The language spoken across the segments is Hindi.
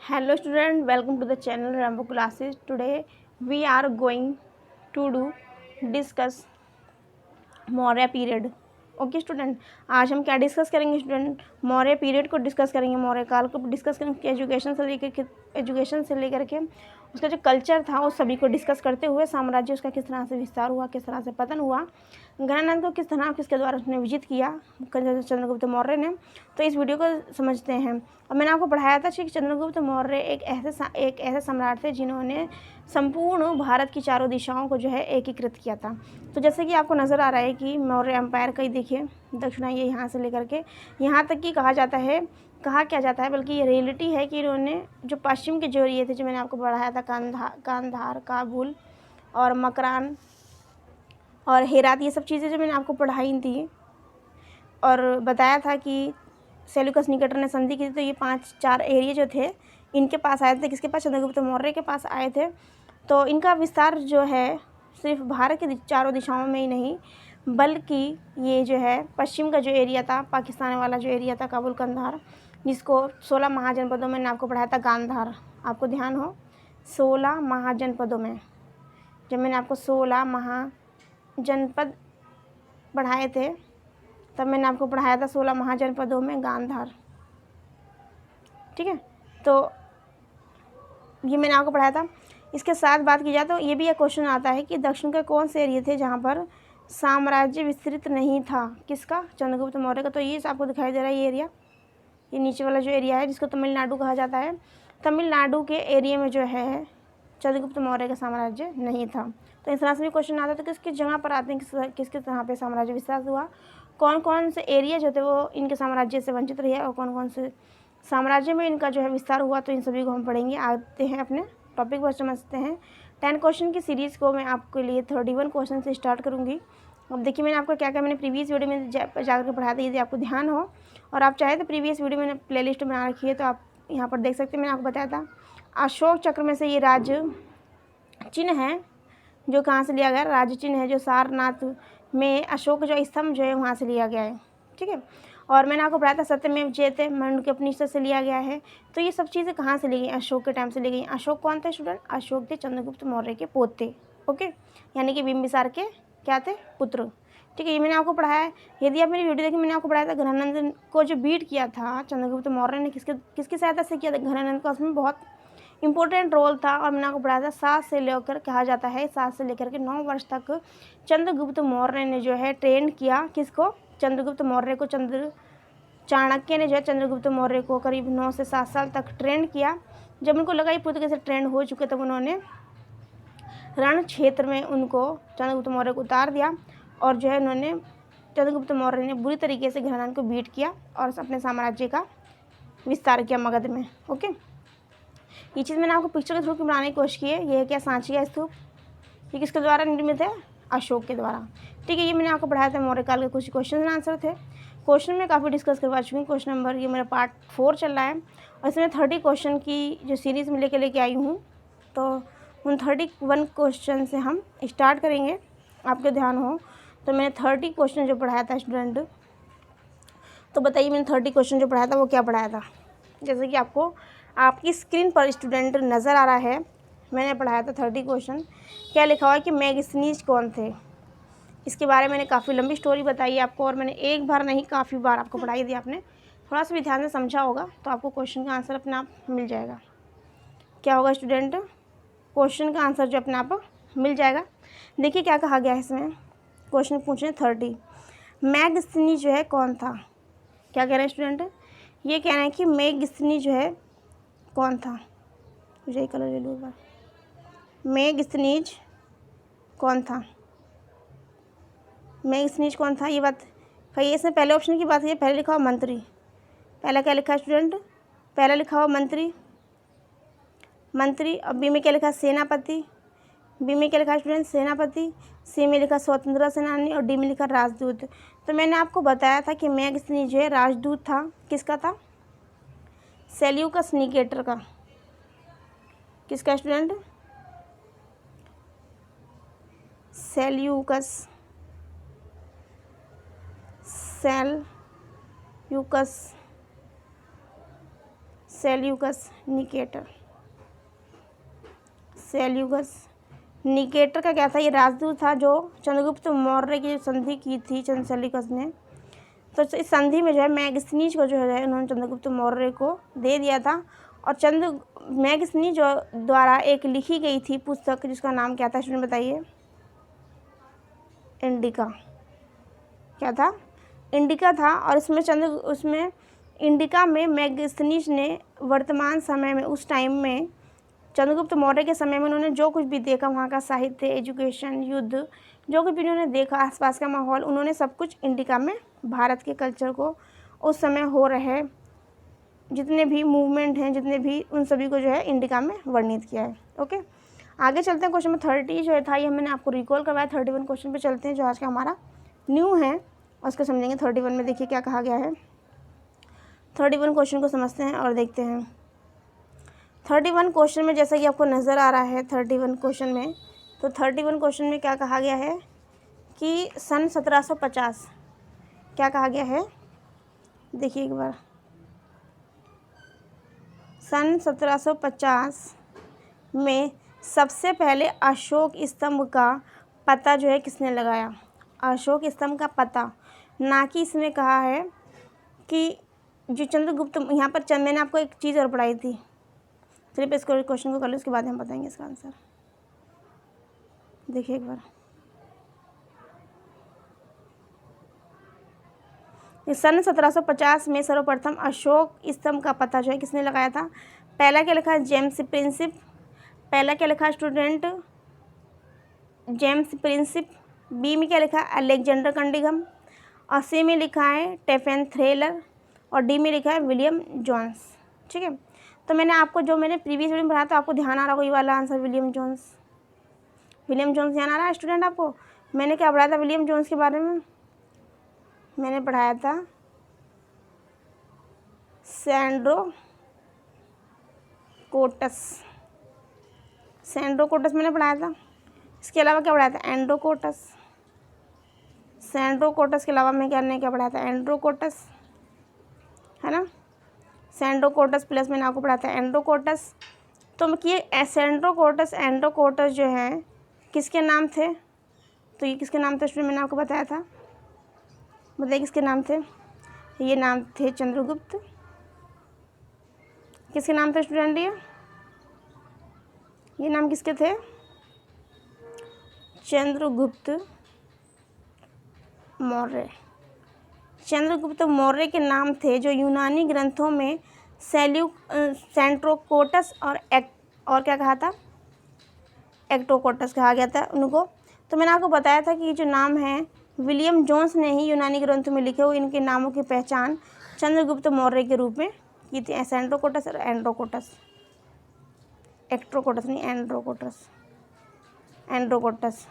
Hello student, welcome to the channel Rambo Classes. Today we are going to discuss Maurya period. Okay student, आज हम क्या डिस्कस करेंगे स्टूडेंट? मौर्य पीरियड को डिस्कस करेंगे, मौर्य काल को डिस्कस करेंगे। एजुकेशन से लेकर के उसका जो कल्चर था उस सभी को डिस्कस करते हुए साम्राज्य उसका किस तरह से विस्तार हुआ, किस तरह से पतन हुआ, गणानंद को किस तरह किसके द्वारा उसने विजित किया चंद्रगुप्त मौर्य ने। तो इस वीडियो को समझते हैं। और मैंने आपको पढ़ाया था कि चंद्रगुप्त मौर्य एक ऐसे सम्राट थे जिन्होंने संपूर्ण भारत की चारों दिशाओं को जो है एकीकृत किया था। तो जैसे कि आपको नज़र आ रहा है कि मौर्य एम्पायर का ही देखिए दक्षिणाई यहाँ से लेकर के यहाँ तक कि कहा क्या जाता है, बल्कि ये रियलिटी है कि इन्होंने जो पश्चिम के जो एरिया थे, जो मैंने आपको पढ़ाया था कांधार, काबुल और मकरान और हेरात, ये सब चीज़ें जो मैंने आपको पढ़ाई थी और बताया था कि सेल्यूकस निकेटर ने संधि की थी। तो ये 5-4 एरिया जो थे इनके पास आए थे, किसके पास? चंद्रगुप्त मौर्य के पास आए थे। तो इनका विस्तार जो है सिर्फ भारत के चारों दिशाओं में ही नहीं, बल्कि ये जो है पश्चिम का जो एरिया था, पाकिस्तान वाला जो एरिया था, काबुल कंधार, जिसको 16 महाजनपदों में आपको पढ़ाया था गांधार। आपको ध्यान हो 16 महाजनपदों में, जब मैंने आपको 16 महाजनपद पढ़ाए थे तब मैंने आपको पढ़ाया था 16 महाजनपदों में गांधार। ठीक है, तो ये मैंने आपको पढ़ाया था। इसके साथ बात की जाए तो ये भी एक क्वेश्चन आता है कि दक्षिण के कौन से एरिया थे जहाँ पर साम्राज्य विस्तृत नहीं था? किसका? चंद्रगुप्त मौर्य का। तो ये आपको दिखाई दे रहा है ये एरिया, ये नीचे वाला जो एरिया है जिसको तमिलनाडु कहा जाता है। तमिलनाडु के एरिया में जो है चंद्रगुप्त मौर्य का साम्राज्य नहीं था। तो इस तरह से भी क्वेश्चन आता है। तो किस जगह पर आते हैं, किस तरह पे साम्राज्य विस्तार हुआ, कौन कौन से एरिया जो थे वो इनके साम्राज्य से वंचित रहे और कौन कौन से साम्राज्य में इनका जो है विस्तार हुआ, तो इन सभी को हम पढ़ेंगे। आते हैं अपने टॉपिक पर समझते हैं। 10 क्वेश्चन की सीरीज़ को मैं आपके लिए 31 क्वेश्चन से स्टार्ट करूँगी। अब देखिए मैंने आपको क्या मैंने प्रीवियस वीडियो में जाकर पढ़ाया था, यदि आपको ध्यान हो और आप चाहे तो प्रीवियस वीडियो मैंने प्लेलिस्ट बना रखी है, तो आप यहाँ पर देख सकते हैं। मैंने आपको बताया था अशोक चक्र में से ये राज्य चिन्ह है जो कहाँ से लिया गया, राज्य चिन्ह है जो सारनाथ में अशोक जो स्तंभ जो है वहाँ से लिया गया है। ठीक है, और मैंने आपको बताया था सत्यमेव जयते मांडुक्य उपनिषद से लिया गया है। तो ये सब चीज़ें कहाँ से ली गई? अशोक के टाइम से ली गई। अशोक कौन थे स्टूडेंट? अशोक थे चंद्रगुप्त मौर्य के पोते। ओके, यानी कि बिंबिसार के क्या थे? पुत्र। ठीक है, ये मैंने आपको पढ़ाया है। यदि आप मेरी वीडियो देखिए, मैंने आपको पढ़ाया था गणानंद को जो बीट किया था चंद्रगुप्त मौर्य ने, किसकी सहायता से किया था? गणानंद का उसमें बहुत इंपॉर्टेंट रोल था। और मैंने आपको पढ़ाया था 7 से लेकर कहा जाता है 7 से लेकर के 9 वर्ष तक चंद्रगुप्त मौर्य ने जो है ट्रेन किया। किसको? चंद्रगुप्त मौर्य को। चाणक्य ने जो है चंद्रगुप्त मौर्य को करीब 9 से 7 साल तक ट्रेन किया। जब उनको लगा ये पूरी तरीके से ट्रेंड हो चुके, तब उन्होंने रण क्षेत्र में उनको चंद्रगुप्त मौर्य को उतार दिया और जो है उन्होंने चंद्रगुप्त मौर्य ने बुरी तरीके से गणानंद को बीट किया और अपने साम्राज्य का विस्तार किया मगध में। ओके, ये चीज़ मैंने आपको पिक्चर के थ्रू बनाने की कोशिश की है। ये है क्या? सांची का स्तूप। ये किसके द्वारा निर्मित है? अशोक के द्वारा। ठीक है, ये मैंने आपको पढ़ाया था मौर्य काल के कुछ क्वेश्चन आंसर थे। क्वेश्चन में काफ़ी डिस्कस करवा चुकी हूँ। क्वेश्चन नंबर ये मेरा पार्ट 4 चल रहा है और इसमें 30 क्वेश्चन की जो सीरीज़ में लेके आई हूँ। तो उन 31 क्वेश्चन से हम स्टार्ट करेंगे। आपके ध्यान हो तो मैंने 30 क्वेश्चन जो पढ़ाया था स्टूडेंट, तो बताइए मैंने 30 क्वेश्चन जो पढ़ाया था वो क्या पढ़ाया था? जैसे कि आपको आपकी स्क्रीन पर स्टूडेंट नज़र आ रहा है, मैंने पढ़ाया था 30 क्वेश्चन। क्या लिखा हुआ है कि मैगनीज कौन थे? इसके बारे में मैंने काफ़ी लंबी स्टोरी बताई है आपको और मैंने एक बार नहीं काफ़ी बार आपको पढ़ाई दी। आपने थोड़ा सा भी ध्यान से समझा होगा तो आपको क्वेश्चन का आंसर अपने आप मिल जाएगा। क्या होगा स्टूडेंट? क्वेश्चन का आंसर जो अपने आप मिल जाएगा। देखिए क्या कहा गया है इसमें, क्वेश्चन पूछे 30। मैगनीज जो है कौन था? क्या कह रहे हैं स्टूडेंट? ये कह रहे हैं कि मैगनीज जो है कौन था? मुझे कलर ले लूँगा। मैगनीज कौन था? मैगनीज कौन था? ये बात कहिए। इसमें पहले ऑप्शन की बात है, पहले लिखा हुआ मंत्री। पहला क्या लिखा है स्टूडेंट? पहला लिखा हुआ मंत्री। और बी में क्या लिखा? सेनापति। बी में क्या लिखा है स्टूडेंट? सेनापति। सी में लिखा स्वतंत्रता सेनानी और डी में लिखा राजदूत। तो मैंने आपको बताया था कि मैगनीज जो है राजदूत था। किसका था? सेल्यूकस निकेटर का। किसका student? Seleucus Seleucus Nicator. Seleucus Nicator का क्या था, ये राजदूत था जो चंद्रगुप्त मौर्य की संधि की थी सेल्यूकस ने। तो इस संधि में जो है मैगस्थनीज को जो है उन्होंने चंद्रगुप्त मौर्य को दे दिया था। और मैगस्थनीज द्वारा एक लिखी गई थी पुस्तक जिसका नाम क्या था स्टूडेंट बताइए? इंडिका। क्या था? इंडिका था। और उसमें इंडिका में मैगस्थनीज ने वर्तमान समय में, उस टाइम में चंद्रगुप्त मौर्य के समय में उन्होंने जो कुछ भी देखा, वहाँ का साहित्य, एजुकेशन, युद्ध, जो कुछ भी उन्होंने देखा, आसपास का माहौल, उन्होंने सब कुछ इंडिका में भारत के कल्चर को, उस समय हो रहे जितने भी मूवमेंट हैं, जितने भी, उन सभी को जो है इंडिका में वर्णित किया है। ओके, आगे चलते हैं। क्वेश्चन नंबर 30 जो था ये मैंने आपको रिकॉल करवाया। 31 क्वेश्चन पे चलते हैं जो आज का हमारा न्यू है और उसको समझेंगे। 31 में देखिए क्या कहा गया है। 31 क्वेश्चन को समझते हैं और देखते हैं। 31 क्वेश्चन में जैसा कि आपको नज़र आ रहा है 31 क्वेश्चन में, तो 31 क्वेश्चन में क्या कहा गया है कि सन 1750 क्या कहा गया है, देखिए एक बार। सन 1750 में सबसे पहले अशोक स्तंभ का पता जो है किसने लगाया? अशोक स्तंभ का पता, ना कि इसमें कहा है कि जो चंद्रगुप्त, यहाँ पर मैंने आपको एक चीज़ और पढ़ाई थी। चलिए इस क्वेश्चन को कर लो, उसके बाद हम बताएंगे इसका आंसर। देखिए एक बार, सन 1750 में सर्वप्रथम अशोक स्तंभ का पता जो है किसने लगाया था? पहला क्या लिखा है? James principle. पहला क्या लिखा है स्टूडेंट? James Prinsep. बी में क्या लिखा है? अलेक्जेंडर कंडिघम। और सी में लिखा है स्टेफन थ्रेलर। और डी में लिखा है विलियम जोन्स। ठीक है, तो मैंने प्रीवियस वीडियो में पढ़ाया, तो आपको ध्यान आ रहा होगा ये वाला answer, William Jones. William Jones ध्यान आ रहा है स्टूडेंट आपको? मैंने क्या पढ़ाया था विलियम जोन्स के बारे में? मैंने पढ़ाया था सैंड्रोकोटस। सैंड्रोकोटस मैंने पढ़ाया था। इसके अलावा क्या पढ़ाया था? एंड्रोकोटस। सैंड्रोकोटस के अलावा मैं क्या पढ़ाया था? एंड्रोकोटस, है ना। सैंड्रोकोटस प्लस मैंने आपको पढ़ाया था एंड्रोकोटस। तो ये सैंड्रोकोटस, एंड्रोकोटस जो हैं किसके नाम थे? तो ये किसके नाम थे स्टूडेंट? मैंने आपको बताया था, बताइए किसके नाम थे? ये नाम थे चंद्रगुप्त। किसके नाम थे स्टूडेंट? ये नाम किसके थे? चंद्रगुप्त मौर्य। चंद्रगुप्त मौर्य के नाम थे जो यूनानी ग्रंथों में सैंड्रोकोटस और क्या कहा था? एक्टोकोटस कहा गया था उनको। तो मैंने आपको बताया था कि ये जो नाम है विलियम जोन्स ने ही यूनानी ग्रंथों में लिखे हुए इनके नामों की पहचान चंद्रगुप्त मौर्य के रूप में की थी। सैंड्रोकोटस और एंड्रोकोटस, एक्ट्रोकोटस नहीं, एंड्रोकोटस, एंड्रोकोटस,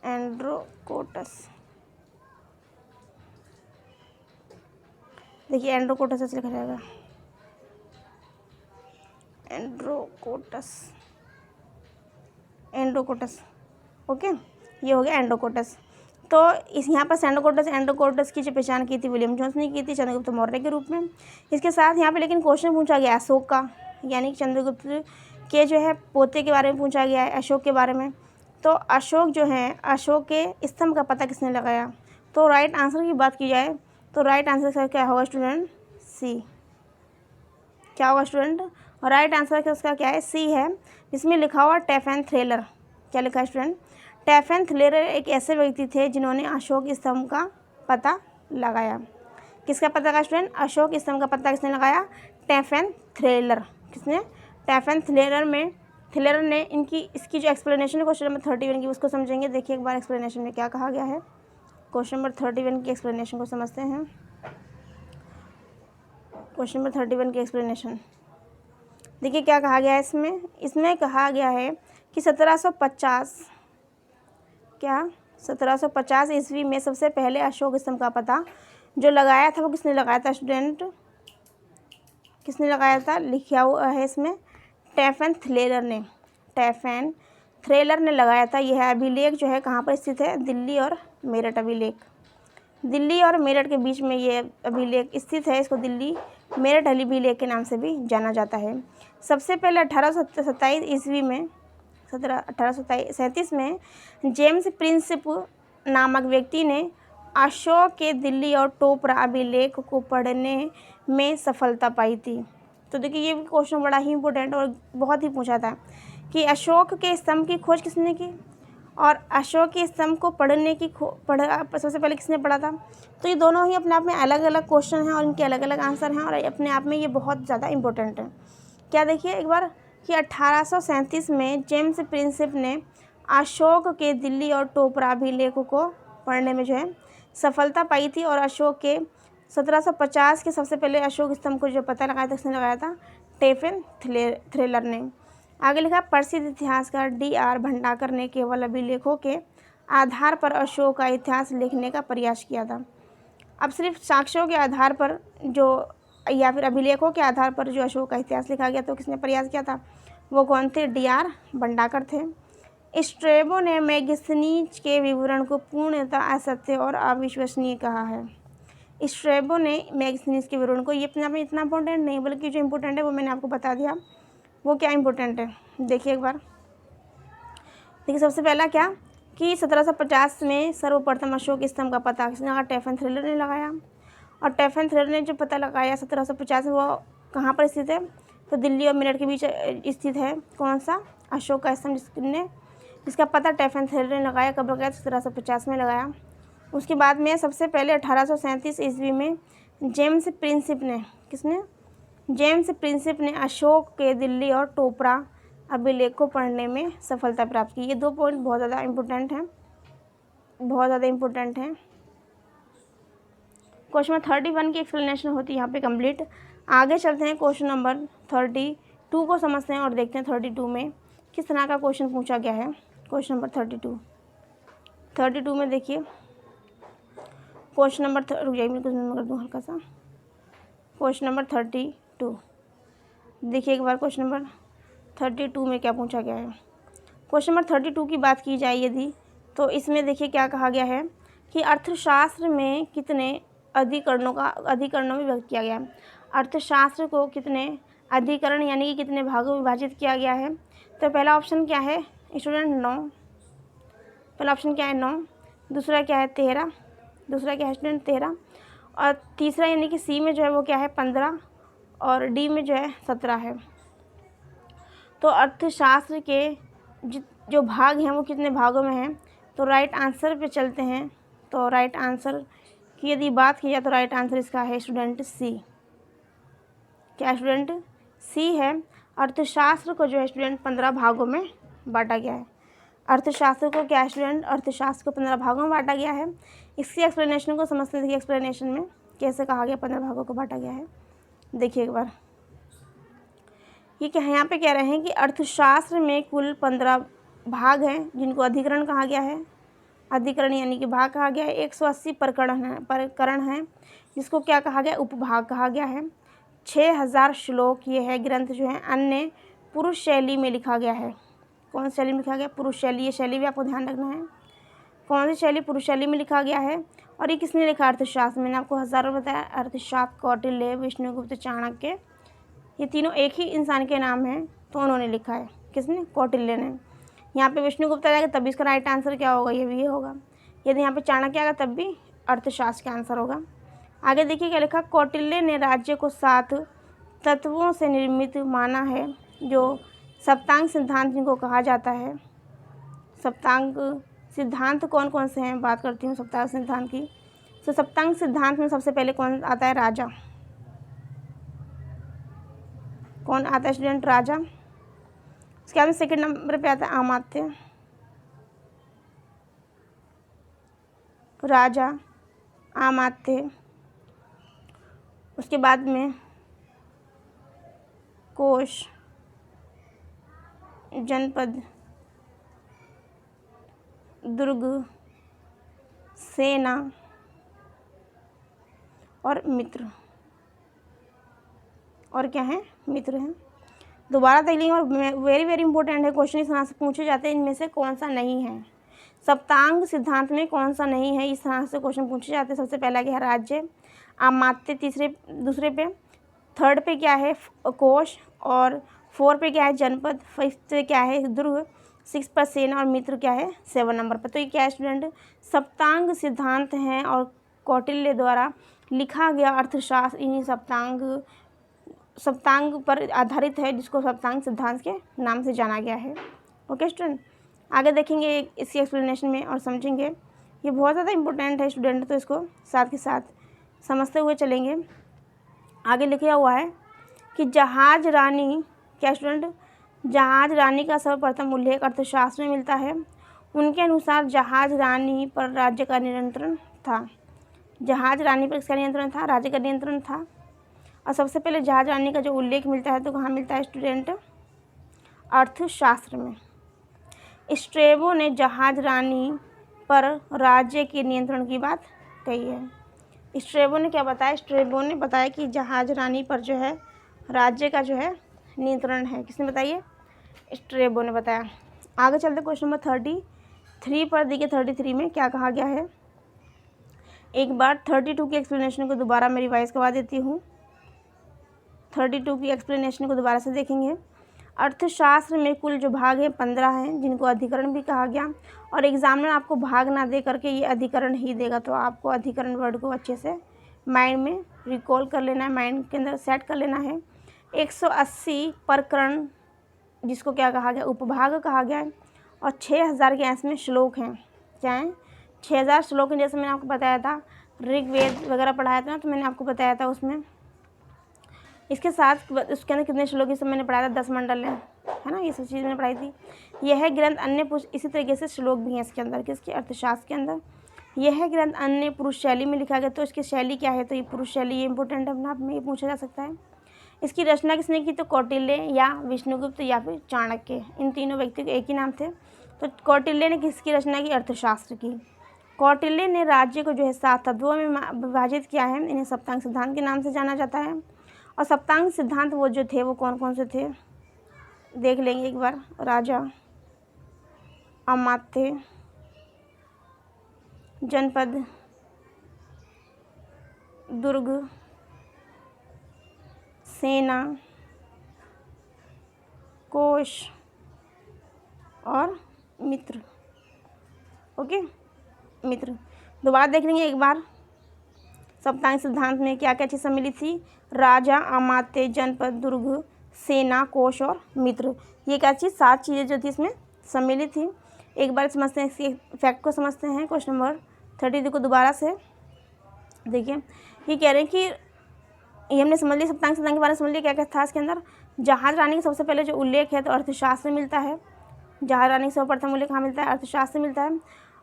एंड्रोकोटस। देखिए एंड्रोकोटस ऐसे लिखा जाएगा, एंड्रोकोटस, एंड्रोकोटस। ओके, ये हो गया एंड्रोकोटस। तो इस यहाँ पर एंड्रोकोटस की जो पहचान की थी विलियम जोन्स ने की थी चंद्रगुप्त मौर्य के रूप में। इसके साथ यहाँ पे लेकिन क्वेश्चन पूछा गया अशोक का, यानी कि चंद्रगुप्त के जो है पोते के बारे में पूछा गया है, अशोक के बारे में। तो अशोक जो है, अशोक के स्तंभ का पता किसने लगाया? तो राइट आंसर की बात की जाए तो राइट आंसर क्या होगा स्टूडेंट? सी। क्या होगा स्टूडेंट? और राइट आंसर उसका क्या है? सी है, जिसमें लिखा हुआ स्टेफन थ्रेलर। क्या लिखा है स्टूडेंट? स्टेफन थ्रेलर एक ऐसे व्यक्ति थे जिन्होंने अशोक स्तंभ का पता लगाया। किसका पता लगाया स्टूडेंट? अशोक स्तंभ का पता किसने लगाया? स्टेफन थ्रेलर। किसने? स्टेफन थ्रेलर ने इसकी जो एक्सप्लेनेशन है क्वेश्चन नंबर 31 की, उसको समझेंगे। देखिए एक बार एक्सप्लेनेशन में क्या कहा गया है। क्वेश्चन नंबर 31 की एक्सप्लेनेशन को समझते हैं। क्वेश्चन नंबर 31 की एक्सप्लेनेशन देखिए क्या कहा गया है इसमें कहा गया है कि 1750 ईस्वी में सबसे पहले अशोक स्तंभ का पता जो लगाया था वो किसने लगाया था स्टूडेंट? किसने लगाया था? लिखा हुआ है इसमें स्टेफन थ्रेलर ने लगाया था। यह अभिलेख जो है कहाँ पर स्थित है? दिल्ली और मेरठ अभिलेख। दिल्ली और मेरठ के बीच में ये अभिलेख स्थित है। इसको दिल्ली मेरठ लेक के नाम से भी जाना जाता है। सबसे पहले 1827 ईस्वी में 1837 में जेम्स प्रिंसिप नामक व्यक्ति ने अशोक के दिल्ली और टोपरा अभिलेख को पढ़ने में सफलता पाई थी। तो देखिए ये भी क्वेश्चन बड़ा ही इम्पोर्टेंट और बहुत ही पूछा था कि अशोक के स्तंभ की खोज किसने की और अशोक के स्तंभ को पढ़ने की सबसे पहले किसने पढ़ा था। तो ये दोनों ही अपने आप में अलग अलग क्वेश्चन हैं और इनके अलग अलग आंसर हैं और अपने आप में ये बहुत ज़्यादा इम्पोर्टेंट है। क्या देखिए एक बार कि 1837 में जेम्स प्रिंसिप ने अशोक के दिल्ली और टोपरा अभिलेख को पढ़ने में जो है सफलता पाई थी और अशोक के 1750 के सबसे पहले अशोक स्तंभ को जो पता लगाया था उसने लगाया था स्टेफन थ्रेलर ने। आगे लिखा प्रसिद्ध इतिहासकार D.R. भंडाकर ने केवल अभिलेखों के आधार पर अशोक का इतिहास लिखने का प्रयास किया था। अब सिर्फ साक्ष्यों के आधार पर जो या फिर अभिलेखों के आधार पर जो अशोक का इतिहास लिखा गया तो किसने प्रयास किया था, वो कौन थे, D.R. भंडाकर थे। स्ट्रैबो ने मैगस्थनीज के विवरण को पूर्णतः असत्य और अविश्वसनीय कहा है। स्ट्रैबो ने मैगस्थनीज के विवरण को, ये अपने आप में इतना इंपॉर्टेंट नहीं बल्कि जो इंपॉर्टेंट है वो मैंने आपको बता दिया। वो क्या इंपॉर्टेंट है देखिए एक बार। देखिए सबसे पहला क्या कि 1750 में सर्वप्रथम अशोक स्तंभ का पता किसने लगाया, स्टेफन थ्रेलर ने लगाया। और स्टेफन थ्रेलर ने जो पता लगाया 1750 में वो कहाँ पर स्थित है, तो दिल्ली और मेरठ के बीच स्थित है। कौन सा, अशोक का स्तंभ जिसका पता स्टेफन थ्रेलर ने लगाया। कब लगाया, 1750 में लगाया। उसके बाद में सबसे पहले 1837 ईस्वी में जेम्स प्रिंसिप ने अशोक के दिल्ली और टोपरा अभिलेख को पढ़ने में सफलता प्राप्त की। ये 2 पॉइंट बहुत ज़्यादा इम्पोर्टेंट हैं, क्वेश्चन नंबर 31 की एक्सप्लेनेशन होती है यहाँ पे कंप्लीट। आगे चलते हैं क्वेश्चन नंबर 32 को समझते हैं और देखते हैं 32 में किस तरह का क्वेश्चन पूछा गया है। क्वेश्चन नंबर 32 में देखिए क्वेश्चन नंबर रुक जाइए, मैं कुछ नंबर कर दूँ हल्का सा। क्वेश्चन नंबर 32 देखिए एक बार, क्वेश्चन नंबर 32 में क्या पूछा गया है। क्वेश्चन नंबर 32 की बात की जाए यदि, तो इसमें देखिए क्या कहा गया है कि अर्थशास्त्र में कितने अधिकरणों में व्यक्त किया गया है। अर्थशास्त्र को कितने अधिकरण यानी कि कितने भागों में विभाजित किया गया है। तो पहला ऑप्शन क्या है स्टूडेंट, 9। पहला ऑप्शन क्या है 9, दूसरा क्या है 13, दूसरा क्या है स्टूडेंट 13, और तीसरा यानी कि सी में जो है वो क्या है 15 और डी में जो है 17 है। तो अर्थशास्त्र के जो भाग हैं वो कितने भागों में हैं, तो राइट आंसर पे चलते हैं। तो राइट आंसर की यदि बात की जाए तो राइट आंसर इसका है स्टूडेंट सी। क्या स्टूडेंट, सी है। अर्थशास्त्र को जो है स्टूडेंट 15 भागों में बांटा गया है। अर्थशास्त्र को क्या स्टूडेंट, अर्थशास्त्र को 15 भागों में बांटा गया है। इसकी एक्सप्लेनेशन को समझते देखिए, एक्सप्लेनेशन में कैसे कहा गया 15 भागों को बांटा गया है। देखिए एक बार ये क्या है, यहाँ पे कह रहे हैं कि अर्थशास्त्र में कुल 15 भाग हैं जिनको अधिकरण कहा गया है। अधिकरण यानी कि भाग कहा गया है। 180 प्रकरण हैं जिसको क्या कहा गया, उपभाग कहा गया है। 6000 श्लोक ये है ग्रंथ जो है अन्य पुरुष शैली में लिखा गया है। कौन सी शैली में लिखा गया, पुरुष शैली। ये शैली भी आपको ध्यान रखना है, कौन सी शैली, पुरुष शैली में लिखा गया है। और ये किसने लिखा, अर्थशास्त्र। मैंने आपको हज़ारों बताया, अर्थशास्त्र कौटिल्य, विष्णुगुप्त, चाणक्य, ये तीनों एक ही इंसान के नाम हैं तो उन्होंने लिखा है। किसने, कौटिल्य ने। यहाँ पे विष्णुगुप्त आएगा तभी इसका राइट आंसर क्या होगा, ये भी ये होगा। यदि यहाँ पे चाणक्य आएगा तब भी अर्थशास्त्र का आंसर होगा। आगे देखिए क्या लिखा, कौटिल्य ने राज्य को 7 तत्वों से निर्मित माना है जो सप्तांग सिद्धांत जिनको कहा जाता है। सप्तांग सिद्धांत कौन कौन से हैं, बात करती हूँ सप्तांग सिद्धांत की। तो सप्तांग सिद्धांत में सबसे पहले कौन आता है, राजा। कौन आता है स्टूडेंट, राजा। उसके बाद में सेकंड नंबर पे आता है अमात्य, राजा, अमात्य। उसके बाद में कोश, जनपद, दुर्ग, सेना और मित्र। और क्या है, मित्र हैं। दोबारा देख लेंगे और वेरी वेरी इंपॉर्टेंट है, क्वेश्चन इस तरह से पूछे जाते हैं, इनमें से कौन सा नहीं है। सप्तांग सिद्धांत में कौन सा नहीं है, इस तरह से क्वेश्चन पूछे जाते हैं। सबसे पहला क्या है, राज्य, अमात्य दूसरे पे, थर्ड पे क्या है कोश, और 4 पे क्या है जनपद, 5 पे क्या है दुर्ग, 6 पर सेना, और मित्र क्या है 7 नंबर पर। तो ये क्या है स्टूडेंट, सप्तांग सिद्धांत हैं और कौटिल्य द्वारा लिखा गया अर्थशास्त्र इन्हीं सप्तांग पर आधारित है, जिसको सप्तांग सिद्धांत के नाम से जाना गया है। ओके स्टूडेंट, आगे देखेंगे इसी एक्सप्लेनेशन में और समझेंगे। ये बहुत ज़्यादा इंपॉर्टेंट है स्टूडेंट, तो इसको साथ के साथ समझते हुए चलेंगे। आगे लिखा हुआ है कि जहाज रानी, क्या स्टूडेंट, जहाज रानी का सर्वप्रथम उल्लेख अर्थशास्त्र में मिलता है। उनके अनुसार जहाज रानी पर राज्य का नियंत्रण था। जहाज रानी पर किसका नियंत्रण था, राज्य का नियंत्रण था। और सबसे पहले जहाज रानी का जो उल्लेख मिलता है तो कहाँ मिलता है स्टूडेंट, अर्थशास्त्र में। स्ट्रेबो ने जहाज रानी पर राज्य के नियंत्रण की बात कही है। स्ट्रेबो ने क्या बताया, स्ट्रेबो ने बताया कि जहाज रानी पर जो है राज्य का जो है नियंत्रण है। किसने बताइए, स्ट्रेबो ने बताया। आगे चलते क्वेश्चन नंबर 33 पर। देखिए 33 में क्या कहा गया है, एक बार 32 की एक्सप्लेनेशन को दोबारा मैं रिवाइज करवा देती हूँ। 32 की एक्सप्लेनेशन को दोबारा से देखेंगे। अर्थशास्त्र में कुल जो भाग हैं 15 हैं, जिनको अधिकरण भी कहा गया। और एग्जामिनर आपको भाग ना दे करके ये अधिकरण ही देगा, तो आपको अधिकरण वर्ड को अच्छे से माइंड में रिकॉल कर लेना है, माइंड के अंदर सेट कर लेना है। 180 प्रकरण, जिसको क्या कहा गया, उपभाग कहा गया है। और 6000 के इसमें श्लोक हैं। क्या हैं, 6000 श्लोक हैं। जैसे मैंने आपको बताया था ऋग्वेद वगैरह पढ़ाया था ना, तो मैंने आपको बताया था उसमें, इसके साथ उसके अंदर कितने श्लोक, ये सब मैंने पढ़ाया था, 10 मंडल है ना, ये सब चीज़ मैंने पढ़ाई थी। यह ग्रंथ अन्य पुरुष, इसी तरीके से श्लोक भी हैं इसके अंदर, किसके, अर्थशास्त्र के अंदर। यह ग्रंथ अन्य पुरुष शैली में लिखा गया, तो इसकी शैली क्या है, तो ये पुरुष शैली, ये इंपॉर्टेंट अपने आप में, ये पूछा जा सकता है। इसकी रचना किसने की, तो कौटिल्य या विष्णुगुप्त या फिर चाणक्य, इन तीनों व्यक्तियों के एक ही नाम थे। तो कौटिल्य ने किसकी रचना की, अर्थशास्त्र की। कौटिल्य ने राज्य को जो है 7 तत्वों में विभाजित किया है। इन्हें सप्तांग सिद्धांत के नाम से जाना जाता है। और सप्तांग सिद्धांत वो जो थे वो कौन कौन से थे, देख लेंगे एक बार। राजा, अमात्य, जनपद, दुर्ग, सेना, कोश और मित्र। ओके, मित्र। दोबारा देख लेंगे एक बार। सप्तांग सिद्धांत में क्या क्या चीज़ सम्मिलित थी, राजा, अमात्य, जनपद, दुर्ग, सेना, कोश और मित्र। ये क्या चीज़, 7 चीज़ें जो थी इसमें सम्मिलित थी। एक बार समझते हैं, इसके फैक्ट को समझते हैं। क्वेश्चन नंबर 32 को दोबारा से देखिए। ये कह रहे हैं कि ये हमने समझ लिया, सप्तांग सिद्धांत के बारे में समझ लिया क्या क्या था इसके अंदर। जहाज रानी का सबसे पहले जो उल्लेख है तो अर्थशास्त्र में मिलता है। जहाज रानी का सर्वप्रथम उल्लेख कहाँ मिलता है, अर्थशास्त्र में मिलता है।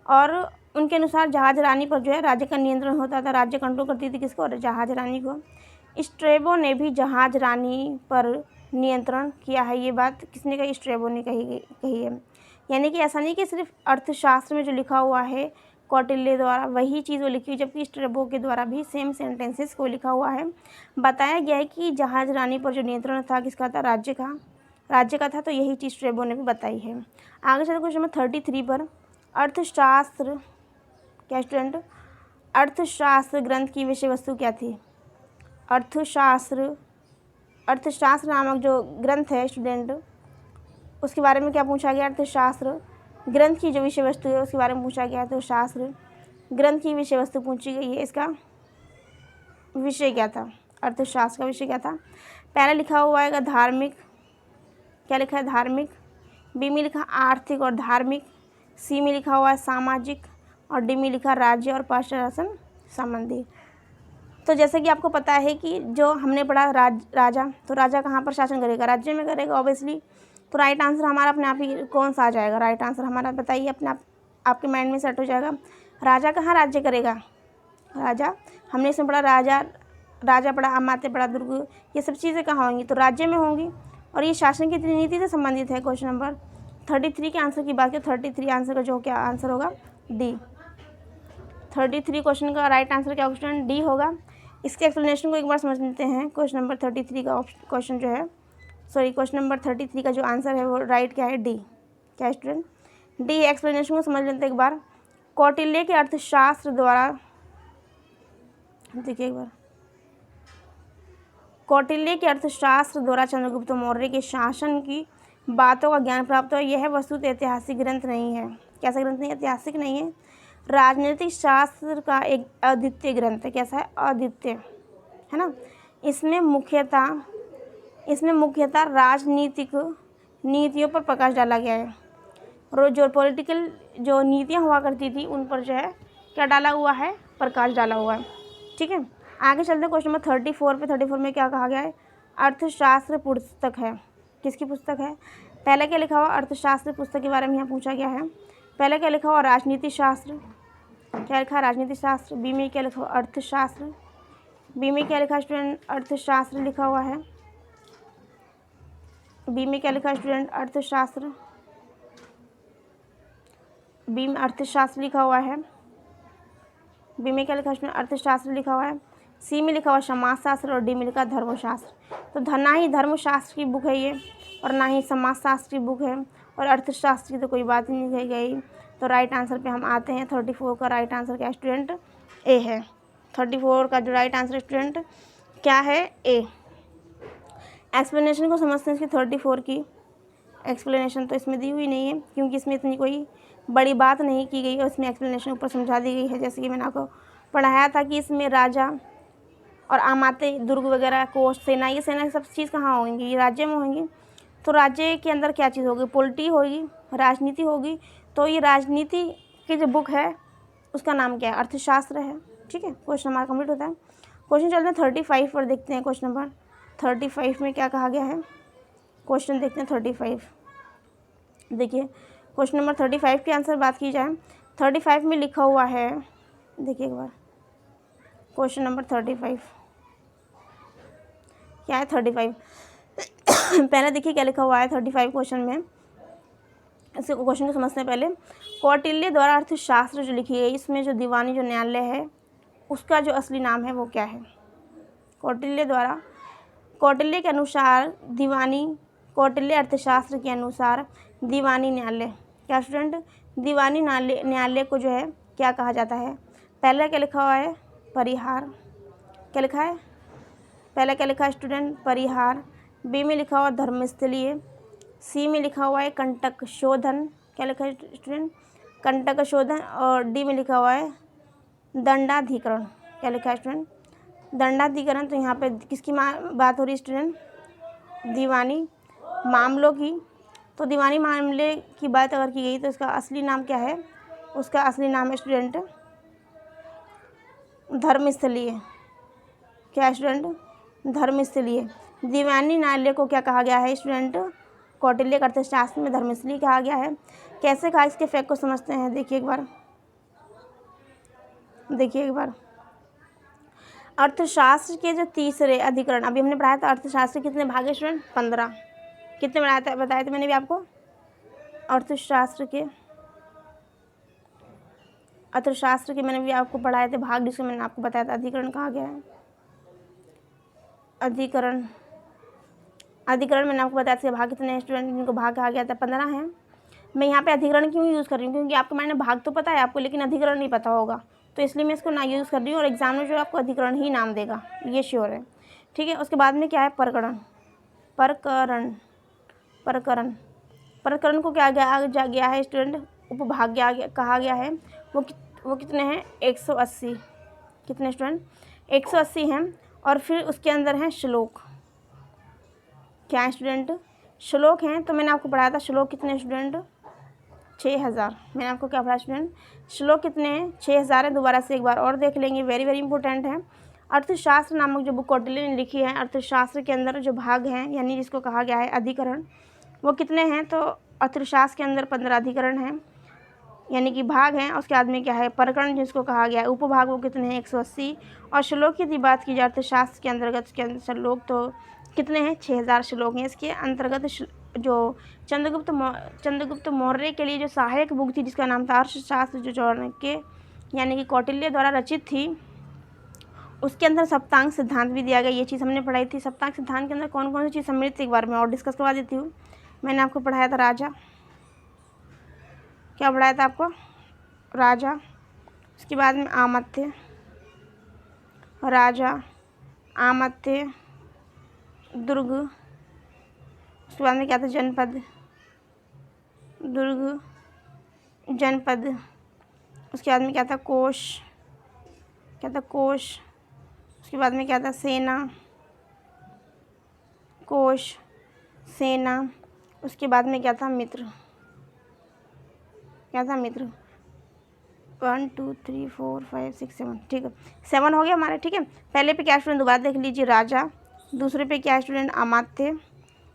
और उनके अनुसार जहाज रानी पर जो है राज्य का नियंत्रण होता था, राज्य कंट्रोल करती थी किसको, जहाज रानी को। स्ट्रेबो ने भी जहाज रानी पर नियंत्रण किया है। ये बात किसने कही, स्ट्रेबो ने कही है। यानी कि ऐसा नहीं कि सिर्फ अर्थशास्त्र में जो लिखा हुआ है कौटिल्य द्वारा वही चीज़ वो लिखी हुई, जबकि स्ट्रेबो के द्वारा भी सेम सेंटेंसेस को लिखा हुआ है। बताया गया है कि जहाज रानी पर जो नियंत्रण था किसका था, राज्य का था। तो यही चीज़ स्ट्रेबो ने भी बताई है। आगे चलते क्वेश्चन नंबर 33 पर। अर्थशास्त्र, क्या स्टूडेंट, अर्थशास्त्र ग्रंथ की विषय वस्तु क्या थी। अर्थशास्त्र नामक जो ग्रंथ है स्टूडेंट, उसके बारे में क्या पूछा गया, अर्थशास्त्र ग्रंथ की जो विषय वस्तु है उसके बारे में पूछा गया। तो शास्त्र ग्रंथ की विषय वस्तु पूछी गई है, इसका विषय क्या था, अर्थशास्त्र का विषय क्या था। पहले लिखा हुआ है धार्मिक, क्या लिखा है, धार्मिक। बी में लिखा आर्थिक और धार्मिक। सी में लिखा हुआ है सामाजिक। और डी में लिखा राज्य और प्रशासन संबंधी। तो जैसे कि आपको पता है कि जो हमने पढ़ा राजा, तो राजा कहाँ पर शासन करेगा, राज्य में करेगा ऑब्वियसली। तो राइट आंसर हमारा अपने आप ही कौन सा आ जाएगा, राइट आंसर हमारा बताइए, अपने आप आपके माइंड में सेट हो जाएगा। राजा कहाँ राज्य करेगा, राजा, हमने इसमें पढ़ा राजा पढ़ा, अमात्य पढ़ा, दुर्ग, ये सब चीज़ें कहाँ होंगी, तो राज्य में होंगी। और ये शासन की नीति से संबंधित है। क्वेश्चन नंबर 33 के आंसर की बात करें, 33 आंसर का जो क्या आंसर होगा, डी। 33 क्वेश्चन का राइट आंसर क्या ऑप्शन डी होगा। इसके एक्सप्लेनेशन को एक बार समझ लेते हैं। क्वेश्चन नंबर 33 का क्वेश्चन जो है, क्वेश्चन नंबर 33 का जो आंसर है वो राइट क्या है, डी। क्या स्टूडेंट, डी। एक्सप्लेनेशन को समझ लेते हैं एक बार। कौटिल्य के अर्थशास्त्र द्वारा, देखिए एक बार, कौटिल्य के अर्थशास्त्र द्वारा चंद्रगुप्त मौर्य के शासन की बातों का ज्ञान प्राप्त हुआ। यह वस्तुतः ऐतिहासिक ग्रंथ नहीं है। कैसा ग्रंथ नहीं? ऐतिहासिक नहीं है, राजनीतिक शास्त्र का एक अद्वितीय ग्रंथ है। कैसा है? अद्वितीय, है ना। इसमें मुख्यतः राजनीतिक नीतियों पर प्रकाश डाला गया है, और जो पॉलिटिकल जो नीतियाँ हुआ करती थी उन पर जो है क्या डाला हुआ है? प्रकाश डाला हुआ है। ठीक है, आगे चलते हैं क्वेश्चन नंबर 34 पे। 34 में क्या कहा गया है? अर्थशास्त्र पुस्तक है। किसकी पुस्तक है? पहले क्या लिखा हुआ? अर्थशास्त्र पुस्तक के बारे में यहाँ पूछा गया है। पहले क्या लिखा हुआ? राजनीति शास्त्र। क्या लिखा है? राजनीति शास्त्र। बी में क्या लिखा हुआ? अर्थशास्त्र। बी में क्या लिखा है स्टूडेंट? अर्थशास्त्र लिखा हुआ है। बी में क्या लिखा है स्टूडेंट? अर्थशास्त्र। बी में अर्थशास्त्र लिखा हुआ है। बी में क्या लिखा है स्टूडेंट? अर्थशास्त्र लिखा हुआ है। सी में लिखा हुआ समाजशास्त्र, और डी में लिखा धर्मशास्त्र। तो ना ही धर्मशास्त्र की बुक है ये, और ना ही समाजशास्त्र की बुक है, और अर्थशास्त्र की तो कोई बात ही नहीं कही गई। तो राइट आंसर पे हम आते हैं। 34 का राइट आंसर क्या स्टूडेंट? ए है। 34 का जो राइट आंसर स्टूडेंट क्या है? ए। एक्सप्लेनेशन को समझते हैं इसकी। 34 की एक्सप्लेनेशन तो इसमें दी हुई नहीं है, क्योंकि इसमें इतनी कोई बड़ी बात नहीं की गई है, इसमें एक्सप्लेनेशन ऊपर समझा दी गई है। जैसे कि मैंने आपको पढ़ाया था कि इसमें राजा और आमाते, दुर्ग वगैरह, कोष, सेना, ये सेना सब चीज़ कहाँ होंगी? ये राज्य में होंगी। तो राज्य के अंदर क्या चीज़ होगी? पॉलिटी होगी, राजनीति होगी। तो ये राजनीति की जो बुक है उसका नाम क्या है? अर्थशास्त्र है। ठीक है, क्वेश्चन हमारा कंप्लीट होता है। क्वेश्चन चलते हैं 35 पर, देखते हैं क्वेश्चन नंबर 35 में क्या कहा गया है। क्वेश्चन देखते हैं 35। देखिए क्वेश्चन नंबर 35 के आंसर बात की जाए, 35 में लिखा हुआ है। देखिए एक बार क्वेश्चन नंबर 35 क्या है? 35 पहले देखिए क्या लिखा हुआ है 35 क्वेश्चन में। इसे क्वेश्चन को समझते हैं पहले। कौटिल्य द्वारा अर्थशास्त्र जो लिखी है, इसमें जो दीवानी जो न्यायालय है उसका जो असली नाम है वो क्या है? कौटिल्य के अनुसार दीवानी, कौटिल्य अर्थशास्त्र के अनुसार दीवानी न्यायालय, क्या स्टूडेंट? दीवानी न्यायालय को जो है क्या कहा जाता है? पहले क्या लिखा हुआ है? परिहार। क्या लिखा है? पहले क्या लिखा है स्टूडेंट? परिहार। बी में लिखा हुआ धर्मस्थलीय। सी में लिखा हुआ है कंटक शोधन। क्या लिखा है स्टूडेंट? कंटक शोधन। और डी में लिखा हुआ है दंडाधिकरण। क्या लिखा है स्टूडेंट? दंडाधिकरण। तो यहाँ पे किसकी बात हो रही है स्टूडेंट? दीवानी मामलों की। तो दीवानी मामले की बात अगर की गई तो इसका असली नाम क्या है? उसका असली नाम है स्टूडेंट धर्मस्थलीय। क्या है स्टूडेंट? धर्मस्थलीय। दीवानी न्यायालय को क्या कहा गया है स्टूडेंट? कौटिल्य अर्थशास्त्र में धर्मस्थलीय कहा गया है। कैसे कहा? इसके फैक्ट को समझते हैं। देखिए एक बार अर्थशास्त्र के जो तीसरे अधिकरण, अभी हमने पढ़ाया था अर्थशास्त्र कितने भाग है स्टूडेंट? 15। कितने बताए थे मैंने भी आपको? अर्थशास्त्र के मैंने भी आपको पढ़ाए थे भाग, जिसको मैंने आपको बताया था अधिकरण कहा गया है। अधिकरण मैंने आपको बताया था भाग कितने हैं स्टूडेंट? जिनको भाग कहा गया था 15 हैं। मैं यहाँ पे अधिकरण क्यों यूज़ कर रही हूँ? क्योंकि आपको मैंने भाग तो पता है आपको, लेकिन अधिकरण नहीं पता होगा, तो इसलिए मैं इसको ना यूज़ कर रही हूँ। और एग्जाम में जो आपको अधिकरण ही नाम देगा, ये श्योर है। ठीक है, उसके बाद में क्या है? प्रकरण को क्या गया है स्टूडेंट? उपभाग कहा गया है। वो कितने हैं? 180। कितने स्टूडेंट? 180 हैं। और फिर उसके अंदर हैं श्लोक। क्या है स्टूडेंट? श्लोक हैं। तो मैंने आपको पढ़ाया था श्लोक कितने स्टूडेंट? 6000। मैंने आपको क्या पढ़ाया स्टूडेंट? श्लोक कितने हैं? 6000 है। दोबारा से एक बार और देख लेंगे, वेरी वेरी इंपॉर्टेंट है। अर्थशास्त्र नामक जो बुक कौटिल्य ने लिखी है, अर्थशास्त्र के अंदर जो भाग हैं, यानी जिसको कहा गया है अधिकरण, वो कितने हैं? तो अर्थशास्त्र के अंदर 15 अधिकरण हैं, यानी कि भाग हैं। उसके बाद में क्या है? प्रकरण, जिसको कहा गया है उपभाग, वो कितने हैं? 180। और श्लोक की यदि बात की जाए अर्थशास्त्र के अंतर्गत श्लोक तो कितने हैं? 6000 श्लोक हैं। इसके अंतर्गत जो चंद्रगुप्त मौर्य के लिए जो सहायक बुक थी, जिसका नाम था अर्थशास्त्र, जो चाणक्य यानी कि कौटिल्य द्वारा रचित थी, उसके अंदर सप्तांग सिद्धांत भी दिया गया। ये चीज़ हमने पढ़ाई थी। सप्तांग सिद्धांत के अंदर कौन कौन सी चीज़ सम्मिलित थी, एक बार मैं और डिस्कस करवा देती हूँ। मैंने आपको पढ़ाया था राजा। क्या पढ़ाया था आपको? राजा। उसके बाद में आमत्य, राजा, आमत्य, दुर्ग, उसके बाद में क्या था, जनपद, दुर्ग जनपद। उसके बाद में क्या था, कोश, क्या था, कोश। उसके बाद में क्या था, सेना, कोश, सेना। उसके बाद में क्या था, मित्र, क्या था, मित्र। 1 2 3 4 5 6 7, ठीक है, 7 हो गया हमारे। ठीक है, पहले पे क्या स्टूडेंट, दोबारा देख लीजिए, राजा। दूसरे पे क्या है स्टूडेंट, अमात्य।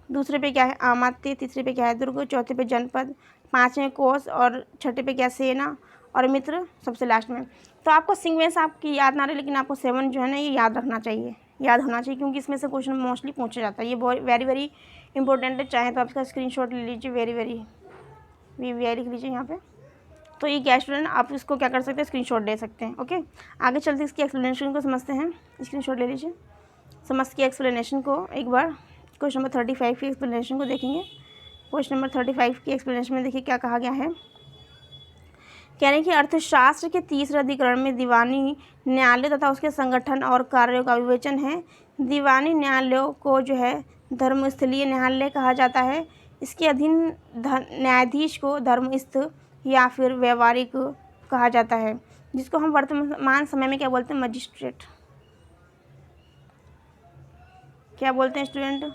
दूसरे पे क्या है, अमात्य। तीसरे पे क्या है, दुर्ग। चौथे पे जनपद। पाँचवें कोश। और छठे पे क्या, सेना। और मित्र सबसे लास्ट में। तो आपको सीक्वेंस आपकी याद ना रहे, लेकिन आपको 7 जो है ना, ये याद रखना चाहिए, याद होना चाहिए, क्योंकि इसमें से क्वेश्चन मोस्टली पूछा जाता है। ये वेरी वेरी इंपॉर्टेंट है। चाहे तो आप इसका स्क्रीनशॉट ले लीजिए, वेरी वेरी लिख लीजिए यहाँ पे। तो ये क्या स्टूडेंट, आप इसको क्या कर सकते हैं, स्क्रीनशॉट ले सकते हैं। ओके, आगे चलते इसकी एक्सप्लेनेशन को समझते हैं। स्क्रीनशॉट ले लीजिए, समझ के एक्सप्लेनेशन को एक बार। क्वेश्चन नंबर 35 की एक्सप्लेनेशन को देखेंगे। क्वेश्चन नंबर 35 की एक्सप्लेनेशन में देखिए क्या कहा गया है। कह रहे हैं कि अर्थशास्त्र के तीसरे अधिकरण में दीवानी न्यायालय तथा उसके संगठन और कार्यों का विवेचन है। दीवानी न्यायालयों को जो है धर्मस्थलीय न्यायालय कहा जाता है। इसके अधीन न्यायाधीश को धर्मस्थ या फिर व्यवहारिक कहा जाता है, जिसको हम वर्तमान समय में क्या बोलते हैं, मजिस्ट्रेट। क्या बोलते हैं स्टूडेंट,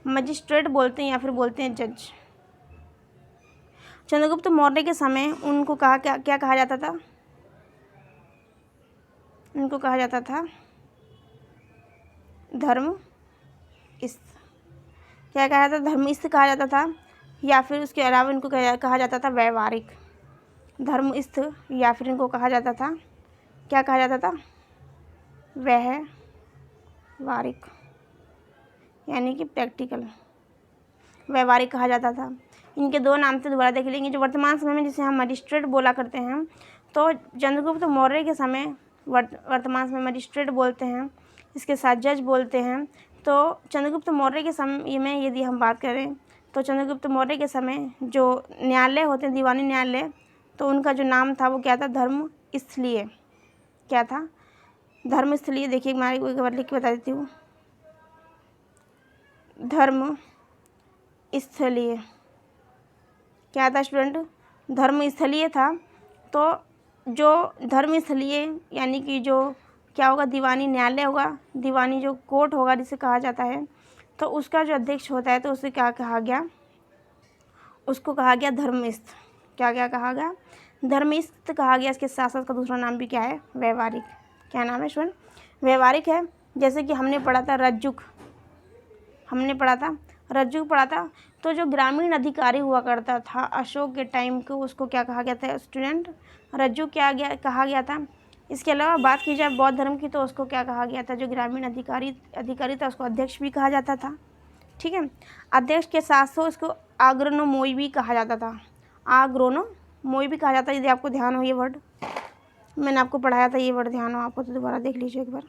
मजिस्ट्रेट बोलते हैं या फिर बोलते हैं जज। चंद्रगुप्त मौर्य के समय उनको कहा क्या कहा जाता था, उनको कहा जाता था धर्मस्थ। क्या कहा जाता था, धर्मस्थ कहा जाता था, या फिर उसके अलावा इनको कहा जाता था व्यवहारिक। धर्मस्थ, या फिर इनको कहा जाता था, क्या कहा जाता था, व्यवहारिक, यानी कि प्रैक्टिकल। व्यवहारिक कहा जाता था। इनके दो नाम से दोबारा देख लेंगे। जो वर्तमान समय में जिसे हम मजिस्ट्रेट बोला करते हैं, तो चंद्रगुप्त मौर्य के समय वर्तमान समय मजिस्ट्रेट बोलते हैं, इसके साथ जज बोलते हैं। तो चंद्रगुप्त मौर्य के समय में यदि हम बात करें, तो चंद्रगुप्त मौर्य के समय जो न्यायालय होते हैं, दीवानी न्यायालय, तो उनका जो नाम था वो क्या था, धर्मस्थलीय। क्या था, धर्मस्थलीय। देखिए मैं एक बार लिख के बता देती हूँ, धर्मस्थलीय। क्या था स्टूडेंट, धर्मस्थलीय था। तो जो धर्मस्थलीय यानी कि जो क्या होगा, दीवानी न्यायालय होगा, दीवानी जो कोर्ट होगा जिसे कहा जाता है, तो उसका जो अध्यक्ष होता है, तो उसे क्या कहा गया, उसको कहा गया धर्मस्थ। क्या कहा गया, धर्मस्थ कहा गया। इसके साथ साथ का दूसरा नाम भी क्या है, व्यवहारिक। क्या नाम है स्टूडेंट, व्यवहारिक है। जैसे कि हमने पढ़ा था रज्जुक, पढ़ा था। तो जो ग्रामीण अधिकारी हुआ करता था अशोक के टाइम को, उसको क्या कहा गया था स्टूडेंट, रज्जुक कहा गया था। इसके अलावा बात की जाए बौद्ध धर्म की, तो उसको क्या कहा गया था, जो ग्रामीण अधिकारी था उसको अध्यक्ष भी कहा जाता था। ठीक है, अध्यक्ष के साथ साथ उसको आग्रोनोमोई भी कहा जाता था, आग्रोनोमोई भी कहा जाता है। यदि आपको ध्यान हो ये वर्ड, मैंने आपको पढ़ाया था ये वर्ड, ध्यान हो आपको तो दोबारा देख लीजिए एक बार।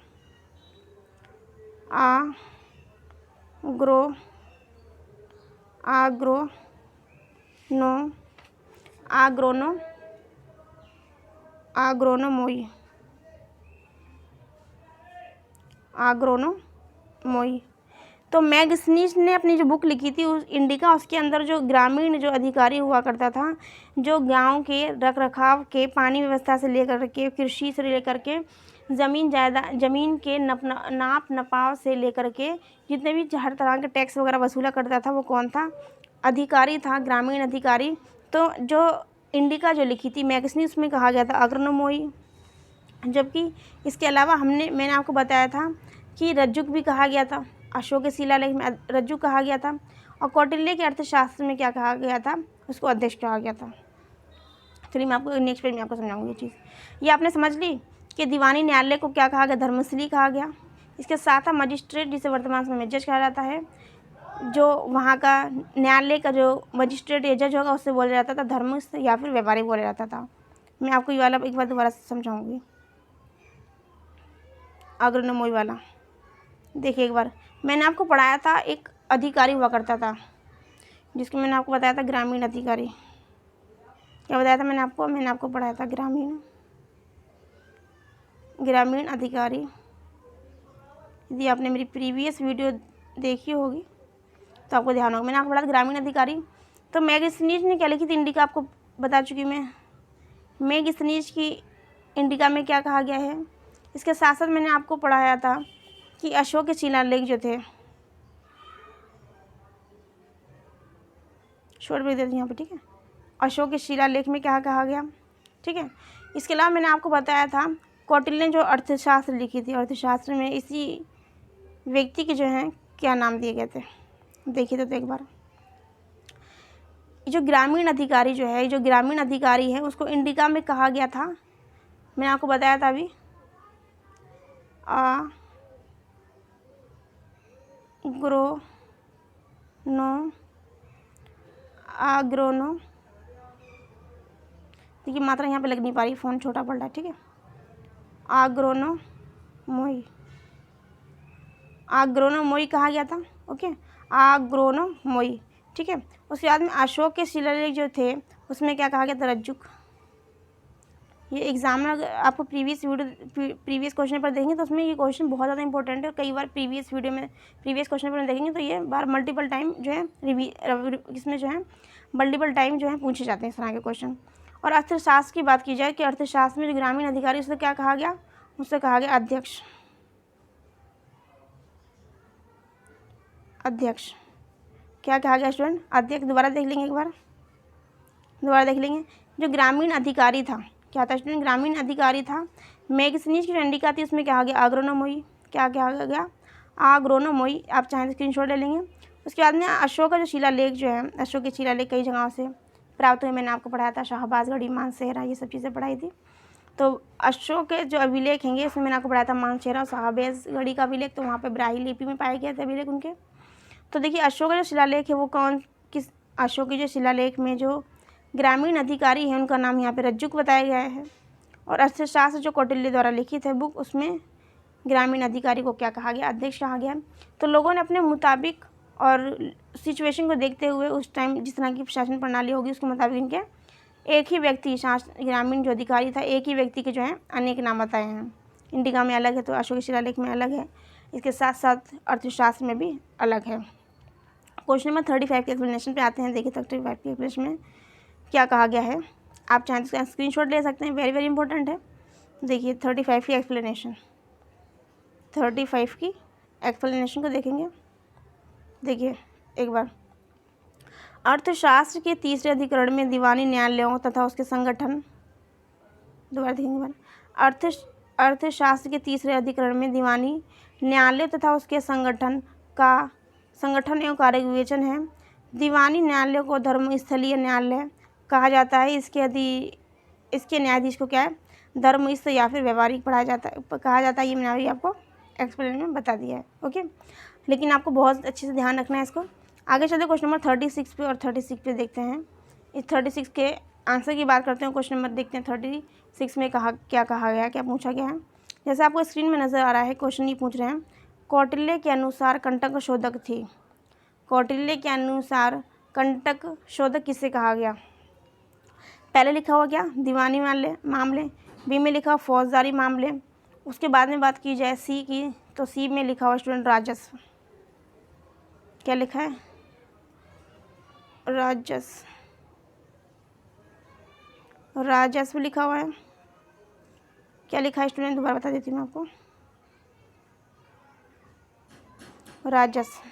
आग्रोनोमोई। तो मैगस्नीज ने अपनी जो बुक लिखी थी उस इंडिका, उसके अंदर जो ग्रामीण जो अधिकारी हुआ करता था, जो गांव के रखरखाव के, पानी व्यवस्था से लेकर के, कृषि से लेकर के, ज़मीन के नाप नपाव से लेकर के, जितने भी हर तरह के टैक्स वगैरह वसूला करता था, वो कौन था, अधिकारी था, ग्रामीण अधिकारी। तो जो इंडिका जो लिखी थी मैगस्नीज, उसमें कहा गया था आग्रोनोमोई। जबकि इसके अलावा मैंने आपको बताया था कि रज्जुक भी कहा गया था, अशोक के शिलालेख में रज्जुक कहा गया था। और कौटिल्य के अर्थशास्त्र में क्या कहा गया था, उसको अध्यक्ष कहा गया था। चलिए मैं आपको नेक्स्ट पेज में आपको समझाऊंगी ये चीज़। ये आपने समझ ली कि दीवानी न्यायालय को क्या कहा गया, धर्मस्थली कहा गया। इसके साथ ही मजिस्ट्रेट, जिसे वर्तमान समय में जज कहा जाता है, जो वहाँ का न्यायालय का जो मजिस्ट्रेट या जज होगा उससे बोला जाता था धर्मस्थ या फिर व्यापारिक बोला जाता था। मैं आपको ये वाला एक बार दोबारा समझाऊंगी, आग्रोनोमोई वाला। देखिए एक बार, मैंने आपको पढ़ाया था एक अधिकारी हुआ करता था, जिसको मैंने आपको बताया था ग्रामीण अधिकारी। क्या बताया था मैंने आपको पढ़ाया था ग्रामीण अधिकारी। यदि आपने मेरी प्रीवियस वीडियो देखी होगी तो आपको ध्यान होगा। मैंने आपको बोला ग्रामीण अधिकारी, तो मैगनीज ने क्या लिखी थी इंडिका, आपको बता चुकी मैं। मैगनीज की इंडिका में क्या कहा गया है। इसके साथ साथ मैंने आपको पढ़ाया था कि अशोक के शिलालेख जो थे, शॉर्ट ब्रेक देती हूँ यहाँ पर, ठीक है। अशोक के शिलालेख में क्या कहा गया, ठीक है। इसके अलावा मैंने आपको बताया था कौटिल्य ने जो अर्थशास्त्र लिखी थी, अर्थशास्त्र में इसी व्यक्ति के जो हैं क्या नाम दिए गए थे, देखिए तो एक बार। जो ग्रामीण अधिकारी जो है, जो ग्रामीण अधिकारी है उसको इंडिका में कहा गया था, मैंने आपको बताया था अभी, आग्रोनो, देखिए मात्रा यहाँ पे लग नहीं पा रही, फ़ोन छोटा पड़ रहा है, ठीक है। आग्रोनोमोई कहा गया था, ओके, आग्रोनोमोई, ठीक है। उसके बाद में अशोक के शिलालेख जो थे उसमें क्या कहा गया था, रज्जुक। ये एग्जाम में अगर आपको प्रीवियस क्वेश्चन पर देखेंगे तो उसमें ये क्वेश्चन बहुत ज़्यादा इंपॉर्टेंट है। कई बार प्रीवियस क्वेश्चन पर देखेंगे तो ये बार मल्टीपल टाइम जो है इसमें जो है मल्टीपल टाइम जो है पूछे जाते हैं इस तरह के क्वेश्चन। और अर्थशास्त्र की बात की जाए कि अर्थशास्त्र में जो ग्रामीण अधिकारी उससे क्या कहा गया, उससे कहा गया अध्यक्ष। क्या कहा गया स्टूडेंट, अध्यक्ष। दोबारा देख लेंगे, एक बार दोबारा देख लेंगे। जो ग्रामीण अधिकारी था क्या था स्टूडेंट, ग्रामीण अधिकारी था। मैगनीज की इंडिका थी, उसमें क्या आ गया, आग्रोनोमोई। क्या क्या आ गया, आग्रोनोमोई। आप चाहें तो स्क्रीनशॉट ले लेंगे। उसके बाद में अशोक का जो शिलालेख जो है, अशोक के शिलालेख कई जगहों से प्राप्त हुए, मैंने आपको पढ़ाया था, शाहबाजगढ़ी, मानसेहरा, ये सब चीज़ें पढ़ाई थी। तो अशोक के जो अभिलेख हैं इसमें मैंने आपको पढ़ाया था मानसेहरा, शाहबाजगढ़ी का अभिलेख, तो वहाँ पर ब्राह्मी लिपि में पाए गए थे अभिलेख उनके। तो देखिए अशोक का जो शिलालेख है वो किस अशोक के जो शिलालेख में जो ग्रामीण अधिकारी हैं उनका नाम यहाँ पे रज्जुक बताया गया है। और अर्थशास्त्र जो कौटिल्य द्वारा लिखित है बुक, उसमें ग्रामीण अधिकारी को क्या कहा गया, अध्यक्ष कहा गया। तो लोगों ने अपने मुताबिक और सिचुएशन को देखते हुए उस टाइम जिस तरह की शासन प्रणाली होगी उसके मुताबिक इनके एक ही व्यक्ति ग्रामीण जो अधिकारी था, एक ही व्यक्ति के जो है अनेक नाम बताए हैं। इंडिका में अलग है तो अशोक शिलालेख में अलग है, इसके साथ साथ अर्थशास्त्र में भी अलग है। क्वेश्चन नंबर 35 के एक्सप्लेनेशन पे आते हैं। देखिए 35 के एक्सप्लेनेशन में क्या कहा गया है, आप चाहें तो स्क्रीनशॉट ले सकते हैं, वेरी वेरी इंपॉर्टेंट है। देखिए 35 की एक्सप्लेनेशन, 35 की एक्सप्लेनेशन को देखेंगे। देखिए एक बार, अर्थशास्त्र के तीसरे अधिकरण में दीवानी न्यायालयों तथा उसके संगठन, दोबारा देखेंगे बार, अर्थशास्त्र के तीसरे अधिकरण में दीवानी न्यायालय तथा उसके संगठन एवं कार्य विवेचन है। दीवानी न्यायालय को धर्मस्थलीय न्यायालय कहा जाता है। इसके न्यायाधीश को क्या है, धर्मस्थ या फिर व्यवहारिक कहा जाता है। ये मैंने अभी आपको एक्सप्लेन में बता दिया है, ओके। लेकिन आपको बहुत अच्छे से ध्यान रखना है इसको। आगे चलते क्वेश्चन नंबर 36 पे, और 36 पे देखते हैं। इस 36 के आंसर की बात करते हैं। क्वेश्चन नंबर देखते हैं 36 में क्या कहा गया, क्या पूछा गया है। जैसे आपको स्क्रीन में नज़र आ रहा है, क्वेश्चन ये पूछ रहे हैं, कौटिल्य के अनुसार कंटक शोधक थी। कौटिल्य के अनुसार कंटक शोधक किसे कहा गया। पहले लिखा हुआ क्या, दीवानी मामले, बी में लिखा फौजदारी मामले। उसके बाद में बात की जाए सी की, तो सी में लिखा हुआ स्टूडेंट राजस्व। क्या लिखा है, राजस्व लिखा हुआ है। क्या लिखा है स्टूडेंट, दोबारा बता देती हूँ मैं आपको, राजस्व।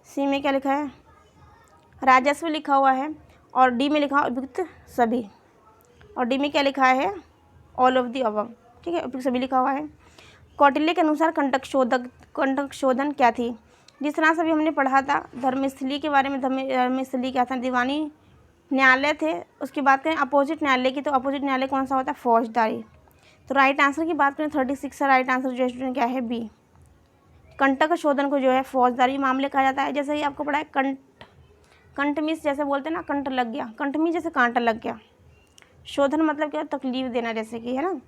सी में क्या लिखा है, राजस्व लिखा हुआ है। और डी में लिखा उपयुक्त सभी, और डी में क्या लिखा है, ऑल ऑफ दी अबव, ठीक है, उपयुक्त सभी लिखा हुआ है। कौटिल्य के अनुसार कंटक शोधन क्या थी। जिस तरह से अभी हमने पढ़ा था धर्मस्थली के बारे में, धर्मस्थली क्या था, दीवानी न्यायालय थे। उसकी बात करें अपोजिट न्यायालय की, तो अपोजिट न्यायालय कौन सा होता है, फौजदारी। तो राइट आंसर की बात करें 36 का राइट आंसर जो है स्टूडेंट क्या है, बी। कंटक शोधन को जो है फौजदारी मामले कहा जाता है। जैसे ही आपको पढ़ा है कंठ मिस, जैसे बोलते हैं ना, कंठ लग गया, कंठ मिस जैसे कांटा लग गया। शोधन मतलब क्या, तकलीफ देना जैसे कि, है ना।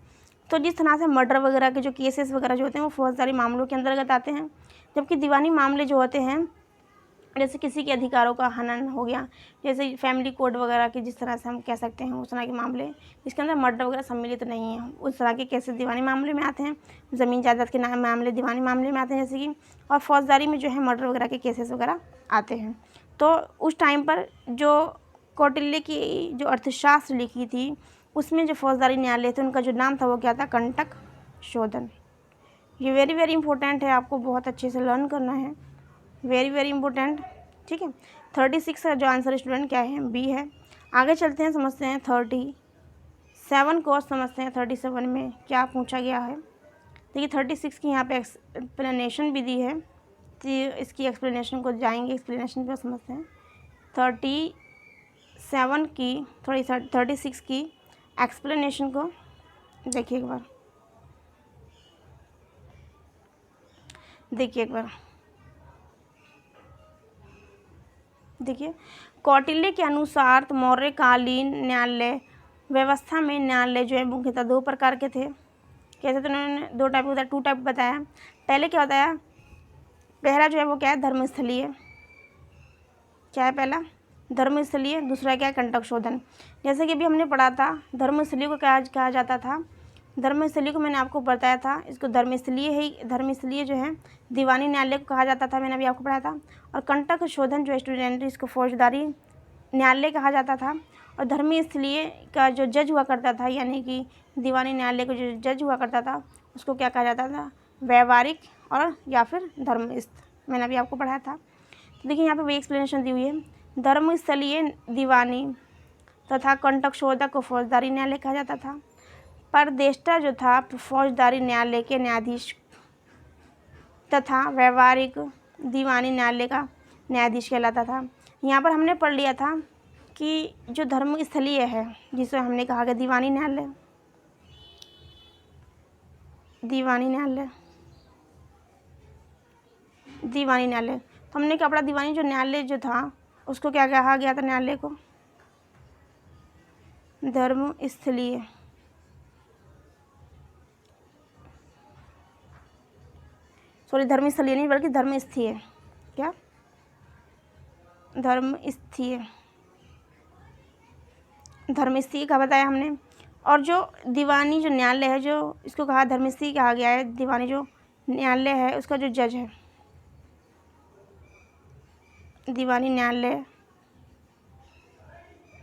तो जिस तरह से मर्डर वगैरह के जो केसेस वगैरह जो होते हैं वो फौजदारी मामलों के अंतर्गत आते हैं, जबकि दीवानी मामले जो होते हैं जैसे किसी के अधिकारों का हनन हो गया, जैसे फैमिली कोड वगैरह के जिस तरह से हम कह सकते हैं, उस तरह के मामले जिसके अंदर मर्डर वगैरह सम्मिलित नहीं है, उस तरह के केसेस दीवानी मामले में आते हैं। ज़मीन जायदाद के मामले दीवानी मामले में आते हैं जैसे कि, और फौजदारी में जो है मर्डर वगैरह के केसेस वगैरह आते हैं। तो उस टाइम पर जो कौटिल्य की जो अर्थशास्त्र लिखी थी, उसमें जो फौजदारी न्यायालय थे उनका जो नाम था वो क्या था, कंटक शोधन। ये वेरी वेरी इंपॉर्टेंट है, आपको बहुत अच्छे से लर्न करना है, वेरी वेरी इंपॉर्टेंट। ठीक है, 36 का जो आंसर स्टूडेंट क्या है, बी है। आगे चलते हैं, समझते हैं 37 को, समझते हैं 37 में क्या पूछा गया है। देखिए 36 की यहाँ पे एक्सप्लेनेशन भी दी है, तो इसकी एक्सप्लेनेशन को जाएंगे, एक्सप्लेनेशन पे समझते हैं। 37 की 36 की एक्सप्लेनेशन को देखिए एक बार, देखिए एक बार, देखिए कौटिल्य के अनुसार तो मौर्यकालीन न्यायालय व्यवस्था में न्यायालय जो है मुख्यतः 2 प्रकार के थे। कैसे, तो उन्होंने 2 टाइप होता है, 2 टाइप बताया। पहले क्या होता है, पहला जो है वो क्या है, धर्मस्थलीय। क्या है पहला, धर्मस्थलीय। दूसरा क्या है, कंटक शोधन। जैसे कि अभी हमने पढ़ा था, धर्मस्थलीय को क्या कहा जाता था, धर्मस्थलीय को मैंने आपको बताया था, इसको धर्मस्थलीय जो है दीवानी न्यायालय को कहा जाता था, मैंने अभी आपको पढ़ाया था। और कंटक शोधन जो स्टूडेंट, इसको फौजदारी न्यायालय कहा जाता था। और धर्मस्थलीय का जो जज हुआ करता था, यानी कि दीवानी न्यायालय का जो जज हुआ करता था, उसको क्या कहा जाता था, व्यवहारिक और या फिर धर्मस्थ, मैंने अभी आपको पढ़ाया था। तो देखिए यहाँ पे वही एक्सप्लेनेशन दी हुई है, धर्मस्थलीय दीवानी तथा कंटक शोधक को फौजदारी न्यायालय कहा जाता था। परदेष्टा जो था फौजदारी न्यायालय के न्यायाधीश तथा व्यवहारिक दीवानी न्यायालय का न्यायाधीश कहलाता था। यहाँ पर हमने पढ़ लिया था कि जो धर्मस्थलीय है, जिसे हमने कहा कि दीवानी न्यायालय, दीवानी न्यायालय, दीवानी न्यायालय, तो हमने क्या पढ़ा, दीवानी जो न्यायालय जो था उसको क्या कहा गया था, न्यायालय को धर्मस्थलीय, सॉरी धर्मस्थलीय नहीं बल्कि धर्मस्थीय, क्या, धर्मस्थीय, धर्मस्थीय का बताया हमने। और जो दीवानी जो न्यायालय है, जो इसको कहा धर्मस्थीय कहा गया है, दीवानी जो न्यायालय है उसका जो जज है, दीवानी न्यायालय,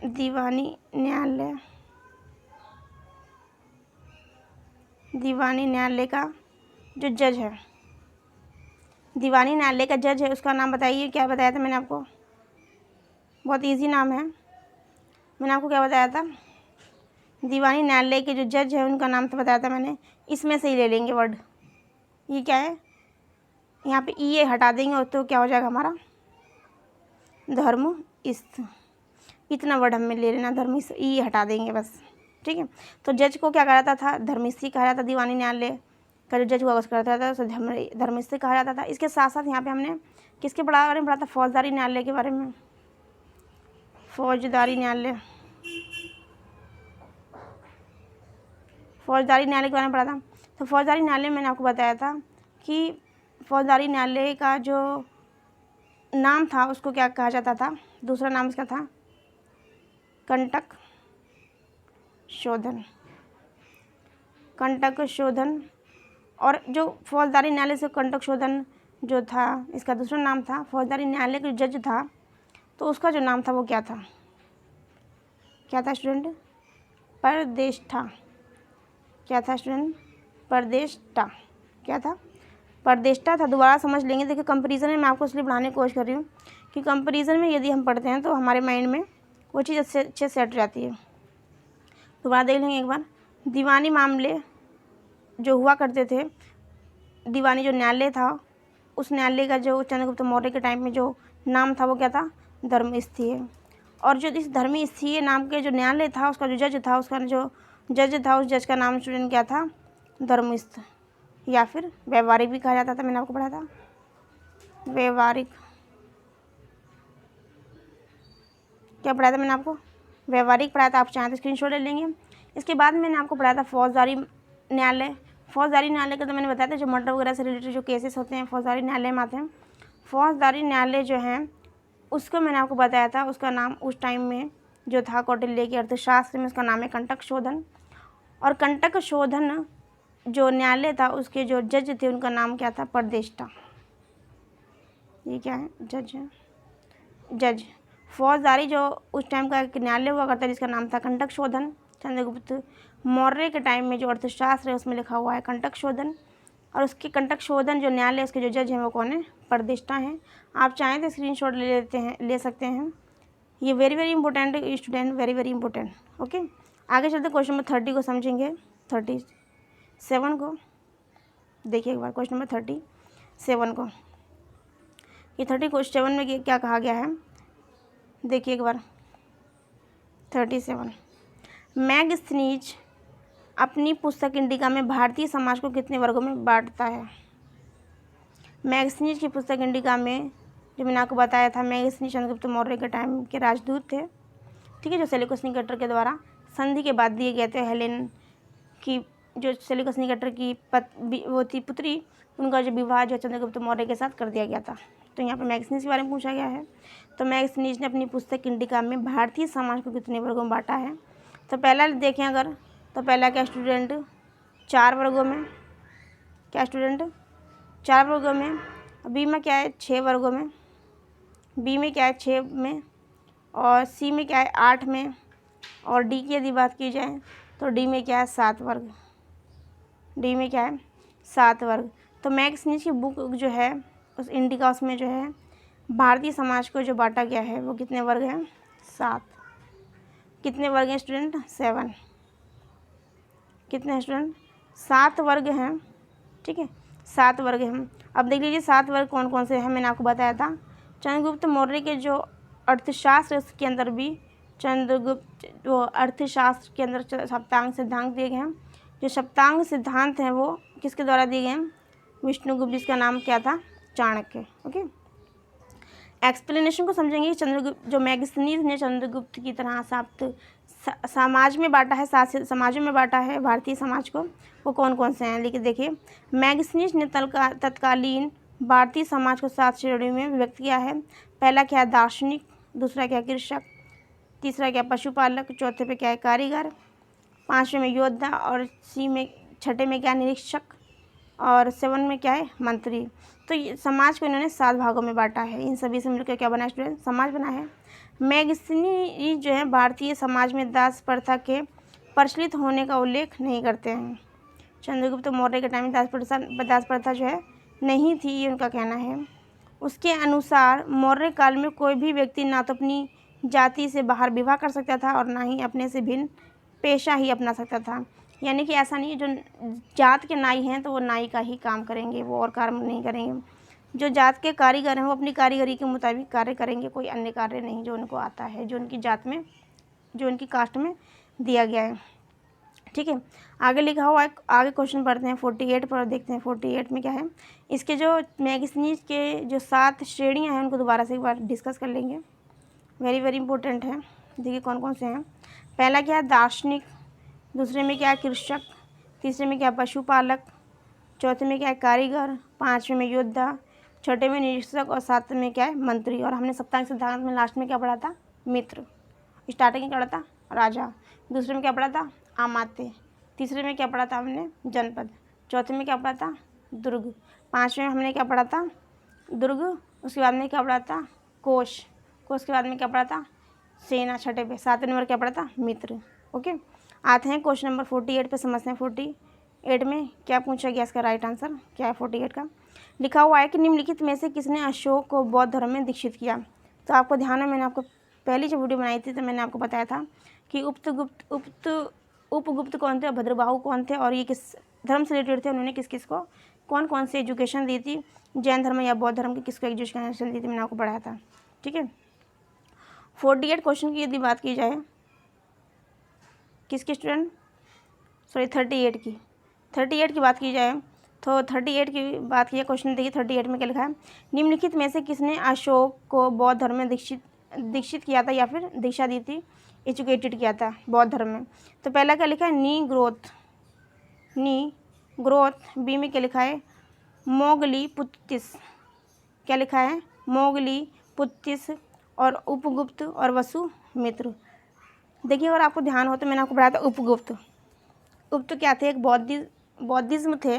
दीवानी न्यायालय, दीवानी न्यायालय का जो जज है, दीवानी न्यायालय का जज है, उसका नाम बताइए, क्या बताया था मैंने आपको, बहुत इजी नाम है, मैंने आपको क्या बताया था, दीवानी न्यायालय के जो जज है उनका नाम तो बताया था मैंने। इसमें से ही ले लेंगे वर्ड, ये क्या है, यहाँ पे ये हटा देंगे और तो क्या हो जाएगा हमारा, धर्मस्थ, इतना वर्ड हमें ले लेना, धर्मस्थ, ये हटा देंगे बस। ठीक है, तो जज को क्या कहा जाता था, धर्मस्थी कहा जाता था, दीवानी न्यायालय का जो जज हुआ उसको कहा जाता था, उसे धर्मस्थी कहा जाता था। इसके साथ साथ यहाँ पे हमने किसके बारे में पढ़ा था, फौजदारी न्यायालय के बारे में, फौजदारी न्यायालय, फौजदारी न्यायालय के बारे में पढ़ा था। तो फौजदारी न्यायालय मैंने आपको बताया था कि फौजदारी न्यायालय का जो नाम था उसको क्या कहा जाता था, दूसरा नाम उसका था कंटक शोधन, कंटक शोधन। और जो फौजदारी न्यायालय से कंटक शोधन जो था, इसका दूसरा नाम था फौजदारी न्यायालय का जज था, तो उसका जो नाम था वो क्या था, क्या था स्टूडेंट, परदेष्टा, क्या था स्टूडेंट, परदेष्टा, क्या था, परदेष्टा था। दोबारा समझ लेंगे, देखिए कंपैरिजन में मैं आपको इसलिए बढ़ाने की कोशिश कर रही हूँ कि कंपैरिजन में यदि हम पढ़ते हैं तो हमारे माइंड में वो चीज़ अच्छे सेट जाती है। दोबारा देख लेंगे एक बार, दीवानी मामले जो हुआ करते थे, दीवानी जो न्यायालय था, उस न्यायालय का जो चंद्रगुप्त मौर्य के टाइम में जो नाम था वो क्या था, धर्मस्थीय। और जो इस धर्मस्थीय नाम के जो न्यायालय था उसका जो जज था, उसका जो जज था उस जज का नाम स्टूडेंट क्या था, धर्मस्थ, या फिर व्यवहारिक भी कहा जाता था, मैंने आपको पढ़ा था व्यवहारिक, क्या पढ़ाया था मैंने आपको, व्यवहारिक पढ़ाया था, आप चाहें तो स्क्रीनशॉट ले लेंगे। इसके बाद मैंने आपको पढ़ाया था फौजदारी न्यायालय। फौजदारी न्यायालय का तो मैंने बताया था जो मर्डर वगैरह से रिलेटेड जो केसेस होते हैं फौजदारी न्यायालय में आते हैं। फौजदारी न्यायालय जो हैं उसको मैंने आपको बताया था, उसका नाम उस टाइम में जो था कौटिल्य के अर्थशास्त्र में, उसका नाम है कंटक शोधन। और कंटक शोधन जो न्यायालय था, उसके जो जज थे उनका नाम क्या था? परदेष्टा। ये क्या है? जज है, जज फौजदारी जो उस टाइम का एक न्यायालय हुआ करता है जिसका नाम था कंटक शोधन। चंद्रगुप्त मौर्य के टाइम में जो अर्थशास्त्र है उसमें लिखा हुआ है कंटक शोधन। और उसके कंटक शोधन जो न्यायालय, उसके जो जज हैं वो कौन है? परदेष्टा हैं। आप चाहें तो स्क्रीनशॉट ले सकते हैं। ये very very important student, very very important. Okay, आगे चलते क्वेश्चन नंबर 30 को समझेंगे। 37 को देखिए एक बार, क्वेश्चन नंबर 37 को। ये 37 में क्या कहा गया है देखिए एक बार। 37 मैगस्थनीज अपनी पुस्तक इंडिका में भारतीय समाज को कितने वर्गों में बांटता है? मैगस्थनीज की पुस्तक इंडिका में, जो मैंने आपको बताया था, मैगस्थनीज चंद्रगुप्त मौर्य के टाइम के राजदूत थे, ठीक है, जो सेल्यूकस निकेटर के द्वारा संधि के बाद दिए गए थे। हेलेन की, जो सेल्यूकस निकेटर की वो थी पुत्री, उनका जो विवाह जो चंद्रगुप्त मौर्य के साथ कर दिया गया था। तो यहाँ पर मैगस्थनीज के बारे में पूछा गया है। तो मैगस्थनीज ने अपनी पुस्तक इंडिका में भारतीय समाज को कितने वर्गों में बांटा है? तो पहला देखें अगर, तो पहला क्या स्टूडेंट? 4 वर्गों में। क्या स्टूडेंट? 4 वर्गों में। बी में क्या है? 6 वर्गों में। बी में क्या है? 6 में। और सी में क्या है? 8 में। और डी की यदि बात की जाए तो डी में क्या है? 7 वर्ग। डी में क्या है? 7 वर्ग। तो मैगस्थनीज की बुक जो है उस इंडिका, उसमें जो है भारतीय समाज को जो बांटा गया है वो कितने वर्ग हैं? 7। कितने वर्ग हैं स्टूडेंट? 7। कितने हैं स्टूडेंट? 7 वर्ग हैं, ठीक है, 7 वर्ग हैं। अब देख लीजिए 7 वर्ग कौन कौन से हैं, मैंने आपको बताया था। चंद्रगुप्त मौर्य के जो अर्थशास्त्र, उसके अंदर भी चंद्रगुप्त जो अर्थशास्त्र के अंदर सप्तांग सिद्धांत दिए गए हैं। जो सप्तांग सिद्धांत हैं वो किसके द्वारा दिए गए हैं? विष्णुगुप्त, जिसका नाम क्या था? चाणक्य। ओके, एक्सप्लेनेशन को समझेंगे। चंद्रगुप्त जो मैगस्थनीज ने चंद्रगुप्त की तरह समाज में बांटा है, 7 समाजों में बांटा है भारतीय समाज को, वो कौन कौन से हैं? लेकिन देखिए, मैगस्थनीज ने तत्कालीन भारतीय समाज को 7 श्रेणियों में विभक्त किया है। पहला क्या है? दार्शनिक। दूसरा क्या? कृषक। तीसरा क्या? पशुपालक। चौथे पे क्या है? कारीगर। 5वें में योद्धा। और छठे में क्या? निरीक्षक। और 7 में क्या है? मंत्री। तो ये समाज को इन्होंने 7 भागों में बांटा है। इन सभी से मिलकर क्या बना स्टूडेंट? समाज बना है। मैगस्थनीज जो है भारतीय समाज में दास प्रथा के प्रचलित होने का उल्लेख नहीं करते हैं। चंद्रगुप्त मौर्य के टाइम में दास प्रथा जो है नहीं थी, ये उनका कहना है। उसके अनुसार मौर्य काल में कोई भी व्यक्ति ना तो अपनी जाति से बाहर विवाह कर सकता था और ना ही अपने से भिन्न पेशा ही अपना सकता था। यानी कि ऐसा नहीं है जो जात के नाई हैं तो वो नाई का ही काम करेंगे, वो और काम नहीं करेंगे। जो जात के कारीगर हैं वो अपनी कारीगरी के मुताबिक कार्य करेंगे, कोई अन्य कार्य नहीं जो उनको आता है, जो उनकी जात में, जो उनकी कास्ट में दिया गया है, ठीक है। आगे लिखा हुआ है, आगे क्वेश्चन पढ़ते हैं 48 पर, देखते हैं 48 में क्या है। इसके जो मैगस्थनीज के जो 7 श्रेणियाँ हैं उनको दोबारा से एक बार डिस्कस कर लेंगे, वेरी वेरी इंपॉर्टेंट है। देखिए कौन कौन से हैं। पहला क्या है? दार्शनिक। दूसरे में क्या है? कृषक। तीसरे में क्या है? पशुपालक। चौथे में क्या है? कारीगर। 5वें में योद्धा। छठे में निरीक्षक। और 7वें में क्या है? मंत्री। और हमने सप्तांग सिद्धांत में लास्ट में क्या पढ़ा था? मित्र। स्टार्टिंग में क्या पढ़ा था? राजा। दूसरे में क्या पढ़ा था? अमात्य। तीसरे में क्या पढ़ा था हमने? जनपद। चौथे में क्या पढ़ा था? दुर्ग। 5वें में हमने क्या पढ़ा था? दुर्ग। उसके बाद में क्या पढ़ा था? कोश। कोश के बाद में क्या पढ़ा था? सेना। छठे पे 7वें नंबर क्या पढ़ा था? मित्र। ओके, आते हैं क्वेश्चन नंबर 48 पे, समझते हैं 48 में क्या पूछा गया। इसका राइट आंसर क्या है 48 का? लिखा हुआ है कि निम्नलिखित में से किसने अशोक को बौद्ध धर्म में दीक्षित किया। तो आपको ध्यान है, मैंने आपको पहली जो वीडियो बनाई थी तो मैंने आपको बताया था कि उपगुप्त कौन थे और भद्रबाहु कौन थे और ये किस धर्म से रिलेटेड थे, उन्होंने किस किस को कौन कौन से एजुकेशन दी थी, जैन धर्म या बौद्ध धर्म की किसको एजुकेशन दी थी, मैंने आपको पढ़ाया था, ठीक है। 48 क्वेश्चन की यदि बात की जाए, किसकी स्टूडेंट, सॉरी 38 की बात की जाए तो 38 की बात की जाए, क्वेश्चन देखिए 38 में क्या लिखा है। निम्नलिखित में से किसने अशोक को बौद्ध धर्म में दीक्षित किया था या फिर दीक्षा दी थी, एजुकेटेड किया था बौद्ध धर्म में। तो पहला क्या लिखा है? नी ग्रोथ। बी में क्या लिखा है? मोगली पुत्तिस। क्या लिखा है? मोगली पुत्तिस। और उपगुप्त और वसुमित्र। देखिए अगर आपको ध्यान हो तो मैंने आपको पढ़ाया था उपगुप्त। उपगुप्त क्या थे, एक बौद्धिज्म थे।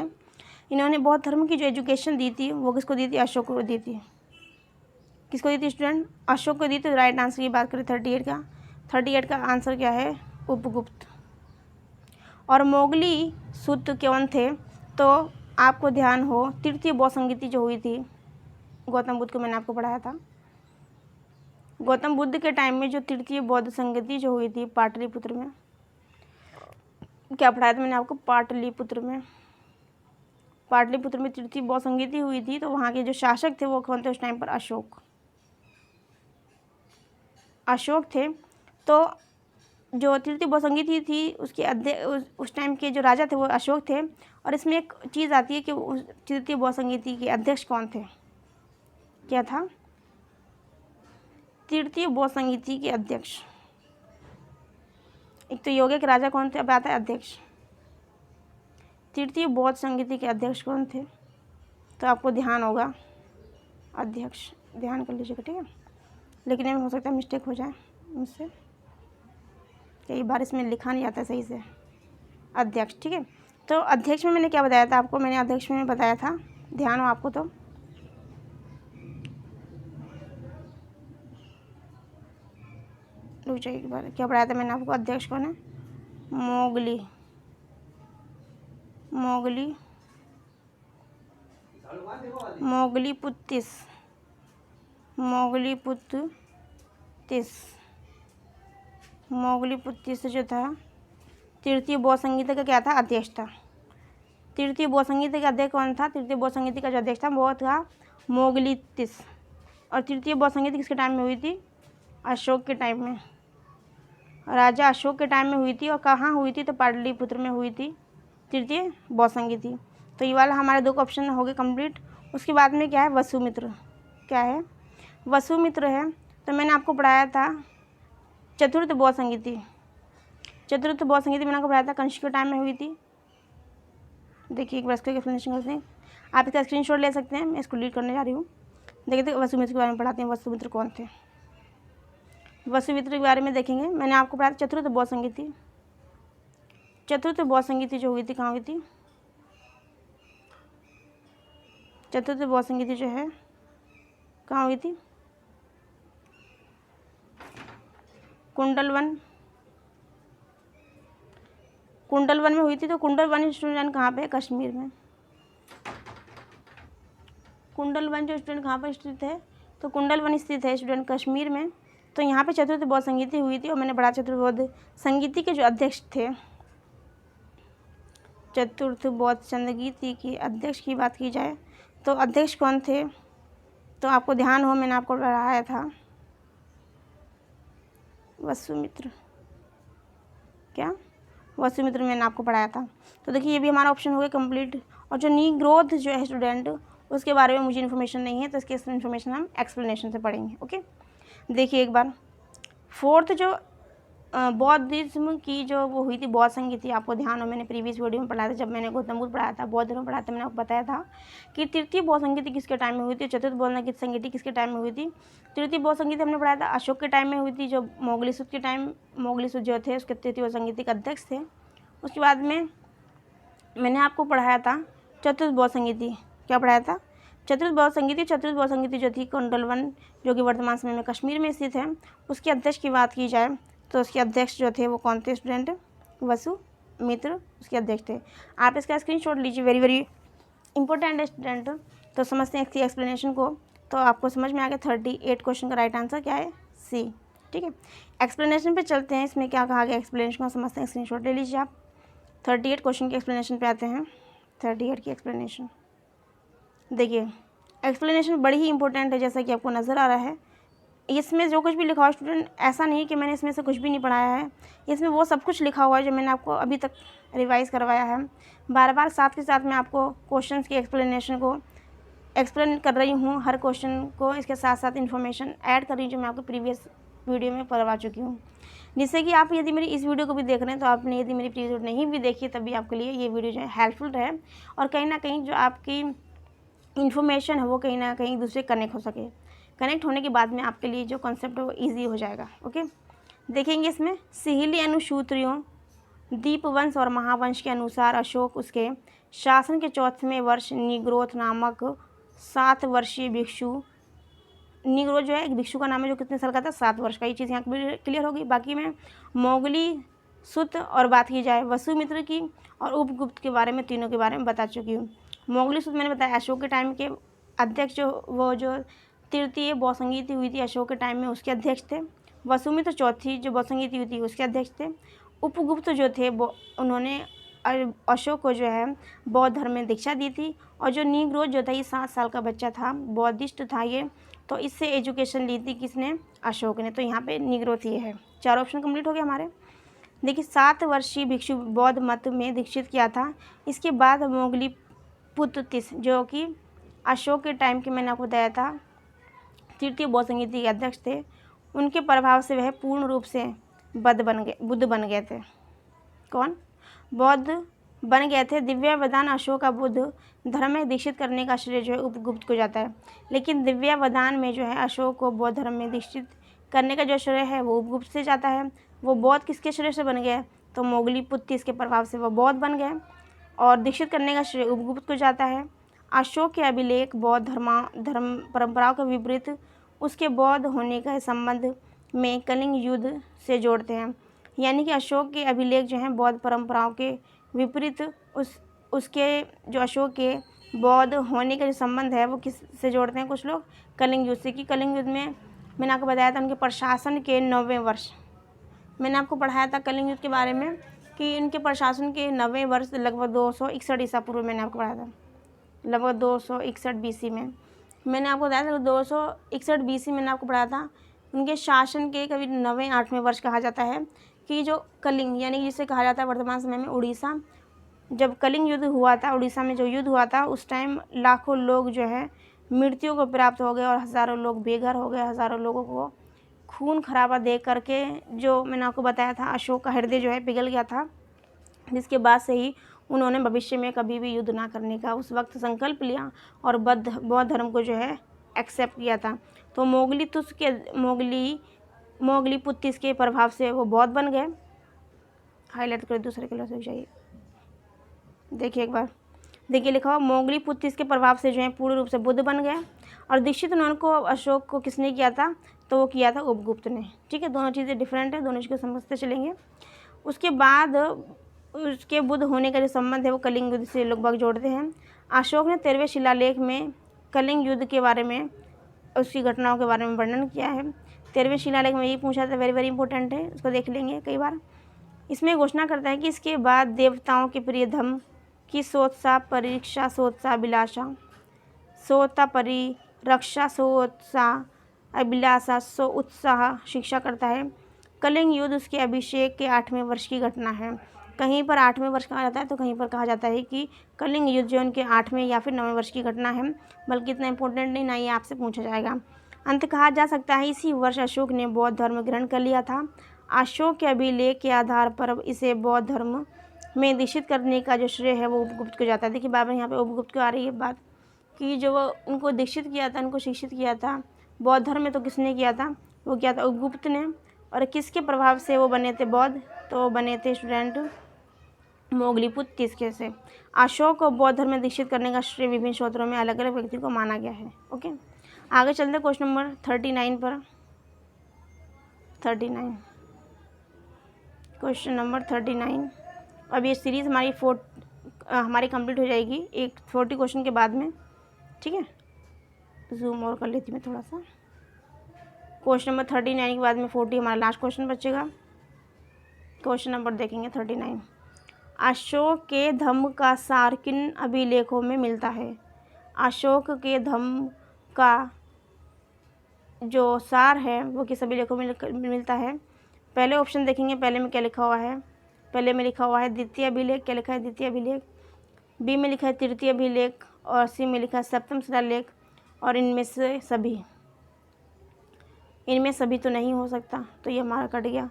इन्होंने बौद्ध धर्म की जो एजुकेशन दी थी वो किसको दी थी, अशोक को दी थी। किसको दी थी स्टूडेंट, अशोक को दी थी। राइट आंसर की बात करें 38 का आंसर क्या है, उपगुप्त। और मोगली सूत्र कौन थे, तो आपको ध्यान हो तृतीय बौद्ध संगीति जो हुई थी गौतम बुद्ध को मैंने आपको पढ़ाया था। गौतम बुद्ध के टाइम में जो तृतीय बौद्ध संगीति जो हुई थी पाटलिपुत्र में, क्या पढ़ाया था मैंने आपको, पाटलिपुत्र में तृतीय बौद्ध संगीति हुई थी। तो वहाँ के जो शासक थे वो कौन थे उस टाइम पर, अशोक थे। तो जो तृतीय बौद्ध संगीति थी उसके उस टाइम के जो राजा थे वो अशोक थे। और इसमें एक चीज़ आती है कि उस तृतीय बौद्ध संगीति के अध्यक्ष कौन थे, क्या था, तृतीय बौद्ध संगीति के अध्यक्ष। एक तो योगिक राजा कौन थे, अब आता है अध्यक्ष। तृतीय बौद्ध संगीति के अध्यक्ष कौन थे, तो आपको ध्यान होगा अध्यक्ष, ध्यान कर लीजिएगा, ठीक है। लेकिन इसमें हो सकता है मिस्टेक हो जाए मुझसे, कई बार इसमें लिखा नहीं आता सही से, अध्यक्ष, ठीक है। तो अध्यक्ष में मैंने क्या बताया था आपको, मैंने अध्यक्ष में बताया था, ध्यान हो आपको तो, रुक जाइए एक बार, क्या पढ़ाया था मैंने आपको, अध्यक्ष कौन है, मोगलीपुत्तिस जो था तृतीय बौद्ध संगीति का क्या था, अध्यक्ष था। तृतीय बौद्ध संगीति का अध्यक्ष कौन था, तृतीय बौद्ध संगीति का जो अध्यक्ष था वो था मोगलीतिस। और तृतीय बौद्ध संगीति किसके टाइम में हुई थी, अशोक के टाइम में, राजा अशोक के टाइम में हुई थी। और कहाँ हुई थी, तो पाटलिपुत्र में हुई थी तृतीय बौद्ध संगीति। तो ये वाला हमारे 2 ऑप्शन हो गए कंप्लीट। उसके बाद में क्या है, वसुमित्र, क्या है, वसुमित्र है। तो मैंने आपको पढ़ाया था चतुर्थ बौद्ध संगीति। चतुर्थ बौद्ध संगीति मैंने आपको पढ़ाया था कंस के टाइम में हुई थी। देखिए एक बार इसका एक्सप्लेनेशन करते हैं, आप इसका स्क्रीनशॉट ले सकते हैं, मैं इसको रीड करने जा रही हूँ। देखिए वसुमित्र के बारे में पढ़ाते हैं, वसुमित्र कौन थे। वसुमित्र के बारे में देखेंगे, मैंने आपको पढ़ाया था चतुर्थ बौद्ध संगीति। चतुर्थ बौद्ध संगीति जो हुई थी कहाँ हुई थी, चतुर्थ बौद्ध संगीति जो है कहाँ हुई थी, कुंडलवन में हुई थी। तो कुंडलवन स्टूडेंट कहाँ पे है, कश्मीर में। कुंडलवन जो स्टूडेंट कहाँ पर स्थित है, तो कुंडलवन स्थित है स्टूडेंट कश्मीर में। तो यहाँ पे चतुर्थ बौद्ध संगीति हुई थी। और मैंने पढ़ा चतुर्थ बौद्ध संगीति के जो अध्यक्ष थे, चतुर्थ बौद्ध संगीति के अध्यक्ष की बात की जाए तो अध्यक्ष कौन थे, तो आपको ध्यान हो मैंने आपको पढ़ाया था वसुमित्र, क्या, वसुमित्र मैंने आपको पढ़ाया था। तो देखिए ये भी हमारा ऑप्शन हो गया कंप्लीट। और जो नी ग्रोथ जो है स्टूडेंट उसके बारे में मुझे इन्फॉर्मेशन नहीं है, तो इसकी इन्फॉर्मेशन हम एक्सप्लेनेशन से पढ़ेंगे। ओके, देखिए एक बार फोर्थ जो बौद्धिज्म की जो वो हुई थी बौद्ध संगीति, आपको ध्यान हो मैंने प्रीवियस वीडियो में पढ़ाया था, जब मैंने गौतम बुद्ध पढ़ाया था, बौद्ध धर्म पढ़ाया था, मैंने आपको बताया था कि तृतीय बौद्ध संगीति किसके टाइम में हुई थी, चतुर्थ बौद्ध संगीति किसके टाइम में हुई थी। तृतीय बौद्ध संगीति हमने पढ़ाया था अशोक के टाइम में हुई थी, जो मोगली सूत्र के टाइम, मोगली सूत्र जो थे उसके तृतीय बौद्ध संगीति के अध्यक्ष थे। उसके बाद में मैंने आपको पढ़ाया था चतुर्थ बौद्ध संगीति, क्या पढ़ाया था, चतुर्थ बौद्ध संगीति। चतुर्थ बौद्ध संगीति जो थी कुंडलवन जो कि वर्तमान समय में कश्मीर में स्थित है, उसके अध्यक्ष की बात की जाए तो उसके अध्यक्ष जो थे वो कौन थे स्टूडेंट, वसुमित्र उसके अध्यक्ष थे। आप इसका स्क्रीनशॉट लीजिए, वेरी वेरी इंपॉर्टेंट है स्टूडेंट। तो समझते हैं इसकी एक्सप्लेनेशन को, तो आपको समझ में आ गया 38 क्वेश्चन का राइट आंसर क्या है, सी। ठीक है, एक्सप्लेनेशन पे चलते हैं, इसमें क्या कहा गया एक्सप्लेनेशन को समझते हैं, स्क्रीनशॉट ले लीजिए आप। 38 क्वेश्चन की एक्सप्लेनेशन पे आते हैं। 38 की एक्सप्लेनेशन देखिए, एक्सप्लेनेशन बड़ी ही इंपॉर्टेंट है जैसा कि आपको नज़र आ रहा है। इसमें जो कुछ भी लिखा हुआ स्टूडेंट, ऐसा नहीं कि मैंने इसमें से कुछ भी नहीं पढ़ाया है, इसमें वो सब कुछ लिखा हुआ है जो मैंने आपको अभी तक रिवाइज करवाया है। बार बार साथ के साथ मैं आपको क्वेश्चंस की एक्सप्लेनेशन को एक्सप्लेन कर रही हूँ, हर क्वेश्चन को इसके साथ साथ इन्फॉर्मेशन ऐड कर रही हूँ जो मैं आपको प्रीवियस वीडियो में करवा चुकी हूँ, जिससे कि आप यदि मेरी इस वीडियो को भी देख रहे हैं तो आपने यदि मेरी प्रीवियस वीडियो नहीं भी देखी तब भी आपके लिए ये वीडियो जो है हेल्पफुल रहे, और कहीं ना कहीं जो आपकी इन्फॉर्मेशन है वो कहीं ना कहीं दूसरे कनेक्ट हो सके। कनेक्ट होने के बाद में आपके लिए जो कॉन्सेप्ट है वो ईजी हो जाएगा। ओके, देखेंगे इसमें सिहिली अनुसूत्रियों दीपवंश और महावंश के अनुसार अशोक उसके शासन के 4वें वर्ष निग्रोथ नामक 7 वर्षीय भिक्षु, निग्रोथ जो है एक भिक्षु का नाम है जो कितने साल का था, 7 वर्ष का। ये चीज़ यहाँ क्लियर होगी। बाकी में मोगली, सुत और बात की जाए वसुमित्र की और उपगुप्त के बारे में, तीनों के बारे में बता चुकी हूँ। मोगली सुत मैंने बताया अशोक के टाइम के अध्यक्ष, जो तृतीय बौसंगीति हुई थी अशोक के टाइम में उसके अध्यक्ष थे। वसुमित्र चौथी जो बौसंगीति हुई थी उसके अध्यक्ष थे। उपगुप्त जो थे उन्होंने अशोक को जो है बौद्ध धर्म में दीक्षा दी थी। और जो निग्रोथ जो था ये 7 साल का बच्चा था, बौद्धिस्ट था ये, तो इससे एजुकेशन ली थी किसने, अशोक ने। तो यहाँ पे निग्रोथ ये है। 4 ऑप्शन कंप्लीट हो गए हमारे। देखिए 7 वर्षीय भिक्षु बौद्ध मत में दीक्षित किया था। इसके बाद मोगली पुत्तिस जो कि अशोक के टाइम के मैंने आपको बताया था तृतीय बौसंगीति के अध्यक्ष थे, उनके प्रभाव से वह पूर्ण रूप से बुद्ध बन गए थे। कौन? बौद्ध बन गए थे। दिव्यावधान अशोक का बुद्ध धर्म में दीक्षित करने का श्रेय जो है उपगुप्त को जाता है। लेकिन दिव्यावधान में जो है अशोक को बौद्ध धर्म में दीक्षित करने का जो श्रेय है वो उपगुप्त से जाता है। वो बौद्ध किसके श्रेय से बन गए? तो मोगली पुत्तिस के प्रभाव से वो बौद्ध बन गए और दीक्षित करने का श्रेय उपगुप्त को जाता है। अशोक के अभिलेख बौद्ध धर्म परंपराओं के विपरीत उसके बौद्ध होने का संबंध में कलिंग युद्ध से जोड़ते हैं। यानी कि अशोक के अभिलेख जो हैं बौद्ध परंपराओं के विपरीत उसके जो अशोक के बौद्ध होने का जो संबंध है वो किस से जोड़ते हैं कुछ लोग? कलिंग युद्ध से। कि कलिंग युद्ध में मैंने आपको बताया था उनके प्रशासन के 90वें वर्ष, मैंने आपको पढ़ाया था कलिंग युद्ध के बारे में कि इनके प्रशासन के 90वें वर्ष लगभग 261 ईसा पूर्व मैंने आपको पढ़ाया था, लगभग 261 बीसी में मैंने आपको बताया था। 261 बीसी मैंने आपको पढ़ाया था। उनके शासन के कभी 9वें 8वें वर्ष कहा जाता है कि जो कलिंग यानी जिसे कहा जाता है वर्तमान समय में उड़ीसा, जब कलिंग युद्ध हुआ था, उड़ीसा में जो युद्ध हुआ था उस टाइम लाखों लोग जो है मृत्यु को प्राप्त हो गए और हज़ारों लोग बेघर हो गए। हज़ारों लोगों को खून खराबा देख करके जो मैंने आपको बताया था अशोक का हृदय जो है पिघल गया था, जिसके बाद से ही उन्होंने भविष्य में कभी भी युद्ध ना करने का उस वक्त संकल्प लिया और बौद्ध धर्म को जो है एक्सेप्ट किया था। तो मोगली पुत्तिस के प्रभाव से वो बौद्ध बन गए। हाईलाइट कर दूसरे कलर से चाहिए। देखिए एक बार, देखिए लिखा हुआ मोगली पुत्तिस के प्रभाव से जो है पूर्ण रूप से बुद्ध बन गए और दीक्षित उनको अशोक को किसने किया था? तो वो किया था उपगुप्त ने। ठीक है, दोनों चीज़ें डिफरेंट है, दोनों चीज़ को समझते चलेंगे। उसके बाद उसके बुद्ध होने का जो संबंध है वो कलिंग युद्ध से लगभग जोड़ते हैं। अशोक ने 13वें शिलालेख में कलिंग युद्ध के बारे में, उसकी घटनाओं के बारे में वर्णन किया है। 13वें शिलालेख में ये पूछा था, वेरी वेरी इंपॉर्टेंट है, इसको देख लेंगे कई बार। इसमें घोषणा करता है कि इसके बाद देवताओं के प्रिय धम की सोत्साह परीक्षा सोत्साह अभिलाषा सोता परिरक्षा सोत्साह अभिलाषा सो उत्साह शिक्षा करता है। कलिंग युद्ध उसके अभिषेक के 8वें वर्ष की घटना है। कहीं पर 8वें वर्ष कहा जाता है तो कहीं पर कहा जाता है कि कलिंग युद्ध जो उनके 8वें या फिर 9वें वर्ष की घटना है, बल्कि इतना इंपॉर्टेंट नहीं ना, ये आपसे पूछा जाएगा। अंत कहा जा सकता है इसी वर्ष अशोक ने बौद्ध धर्म ग्रहण कर लिया था। अशोक के अभिलेख के आधार पर इसे बौद्ध धर्म में दीक्षित करने का जो श्रेय है वो उपगुप्त को जाता है। देखिए बार बार यहाँ पे उपगुप्त को आ रही है बात कि जो वो उनको दीक्षित किया था, उनको शिक्षित किया था बौद्ध धर्म में, तो किसने किया था? वो किया था उपगुप्त ने। और किसके प्रभाव से वो बने थे बौद्ध? तो बने थे स्टूडेंट मोगली पुत्तिस के से। अशोक को बौद्ध धर्म में दीक्षित करने का श्रेय विभिन्न स्रोतों में अलग अलग व्यक्ति को माना गया है। ओके, आगे चलते हैं क्वेश्चन नंबर 39 पर। 39 क्वेश्चन नंबर 39। अब ये सीरीज़ हमारी कंप्लीट हो जाएगी एक 40 क्वेश्चन के बाद में। ठीक है, जूम और कर लेती मैं थोड़ा सा। क्वेश्चन नंबर 39 के बाद में 40 हमारा लास्ट क्वेश्चन बचेगा। क्वेश्चन नंबर देखेंगे 39। अशोक के धम्म का सार किन अभिलेखों में मिलता है? अशोक के धम्म का जो सार है वो किस अभिलेखों में मिलता है? पहले ऑप्शन देखेंगे, पहले में क्या लिखा हुआ है? पहले में लिखा हुआ है द्वितीय अभिलेख। क्या लिखा है? द्वितीय अभिलेख। बी में लिखा है तृतीय अभिलेख और सी में लिखा है सप्तम शिलालेख। और इनमें से सभी, इनमें सभी तो नहीं हो सकता, तो ये हमारा कट गया।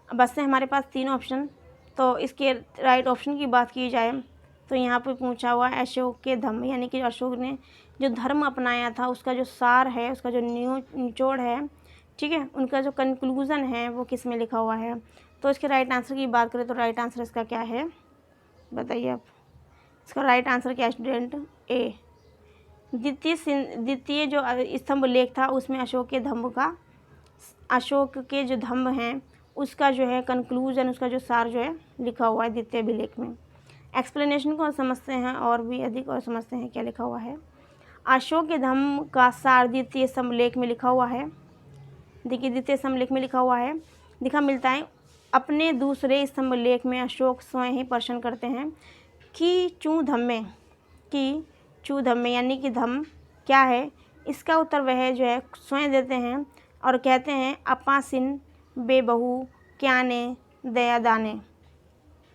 अब बस है हमारे पास 3 ऑप्शन। तो इसके राइट ऑप्शन की बात की जाए तो यहाँ पे पूछा हुआ है अशोक के धम्म, यानी कि अशोक ने जो धर्म अपनाया था उसका जो सार है, उसका जो निचोड़ है, ठीक है, उनका जो कंक्लूज़न है वो किस में लिखा हुआ है। तो इसके राइट आंसर की बात करें तो राइट आंसर इसका क्या है, बताइए आप। इसका राइट आंसर क्या है स्टूडेंट, ए। द्वितीय जो स्तंभ लेख था उसमें अशोक के जो धम्म हैं उसका जो है कंक्लूजन, उसका जो सार जो है लिखा हुआ है द्वितीय अभिलेख में। एक्सप्लेनेशन को समझते हैं और भी अधिक और समझते हैं क्या लिखा हुआ है। अशोक के धम्म का सार द्वितीय स्तंभ लेख में लिखा हुआ है। देखिए द्वितीय स्तंभ लेख में लिखा हुआ है, दिखा मिलता है। अपने दूसरे स्तंभ लेख में अशोक स्वयं ही प्रश्न करते हैं कि चू धम्मे यानी कि धम्म क्या है। इसका उत्तर वह जो है स्वयं देते हैं और कहते हैं अपासिन बेबहू क्या ने दया दाने,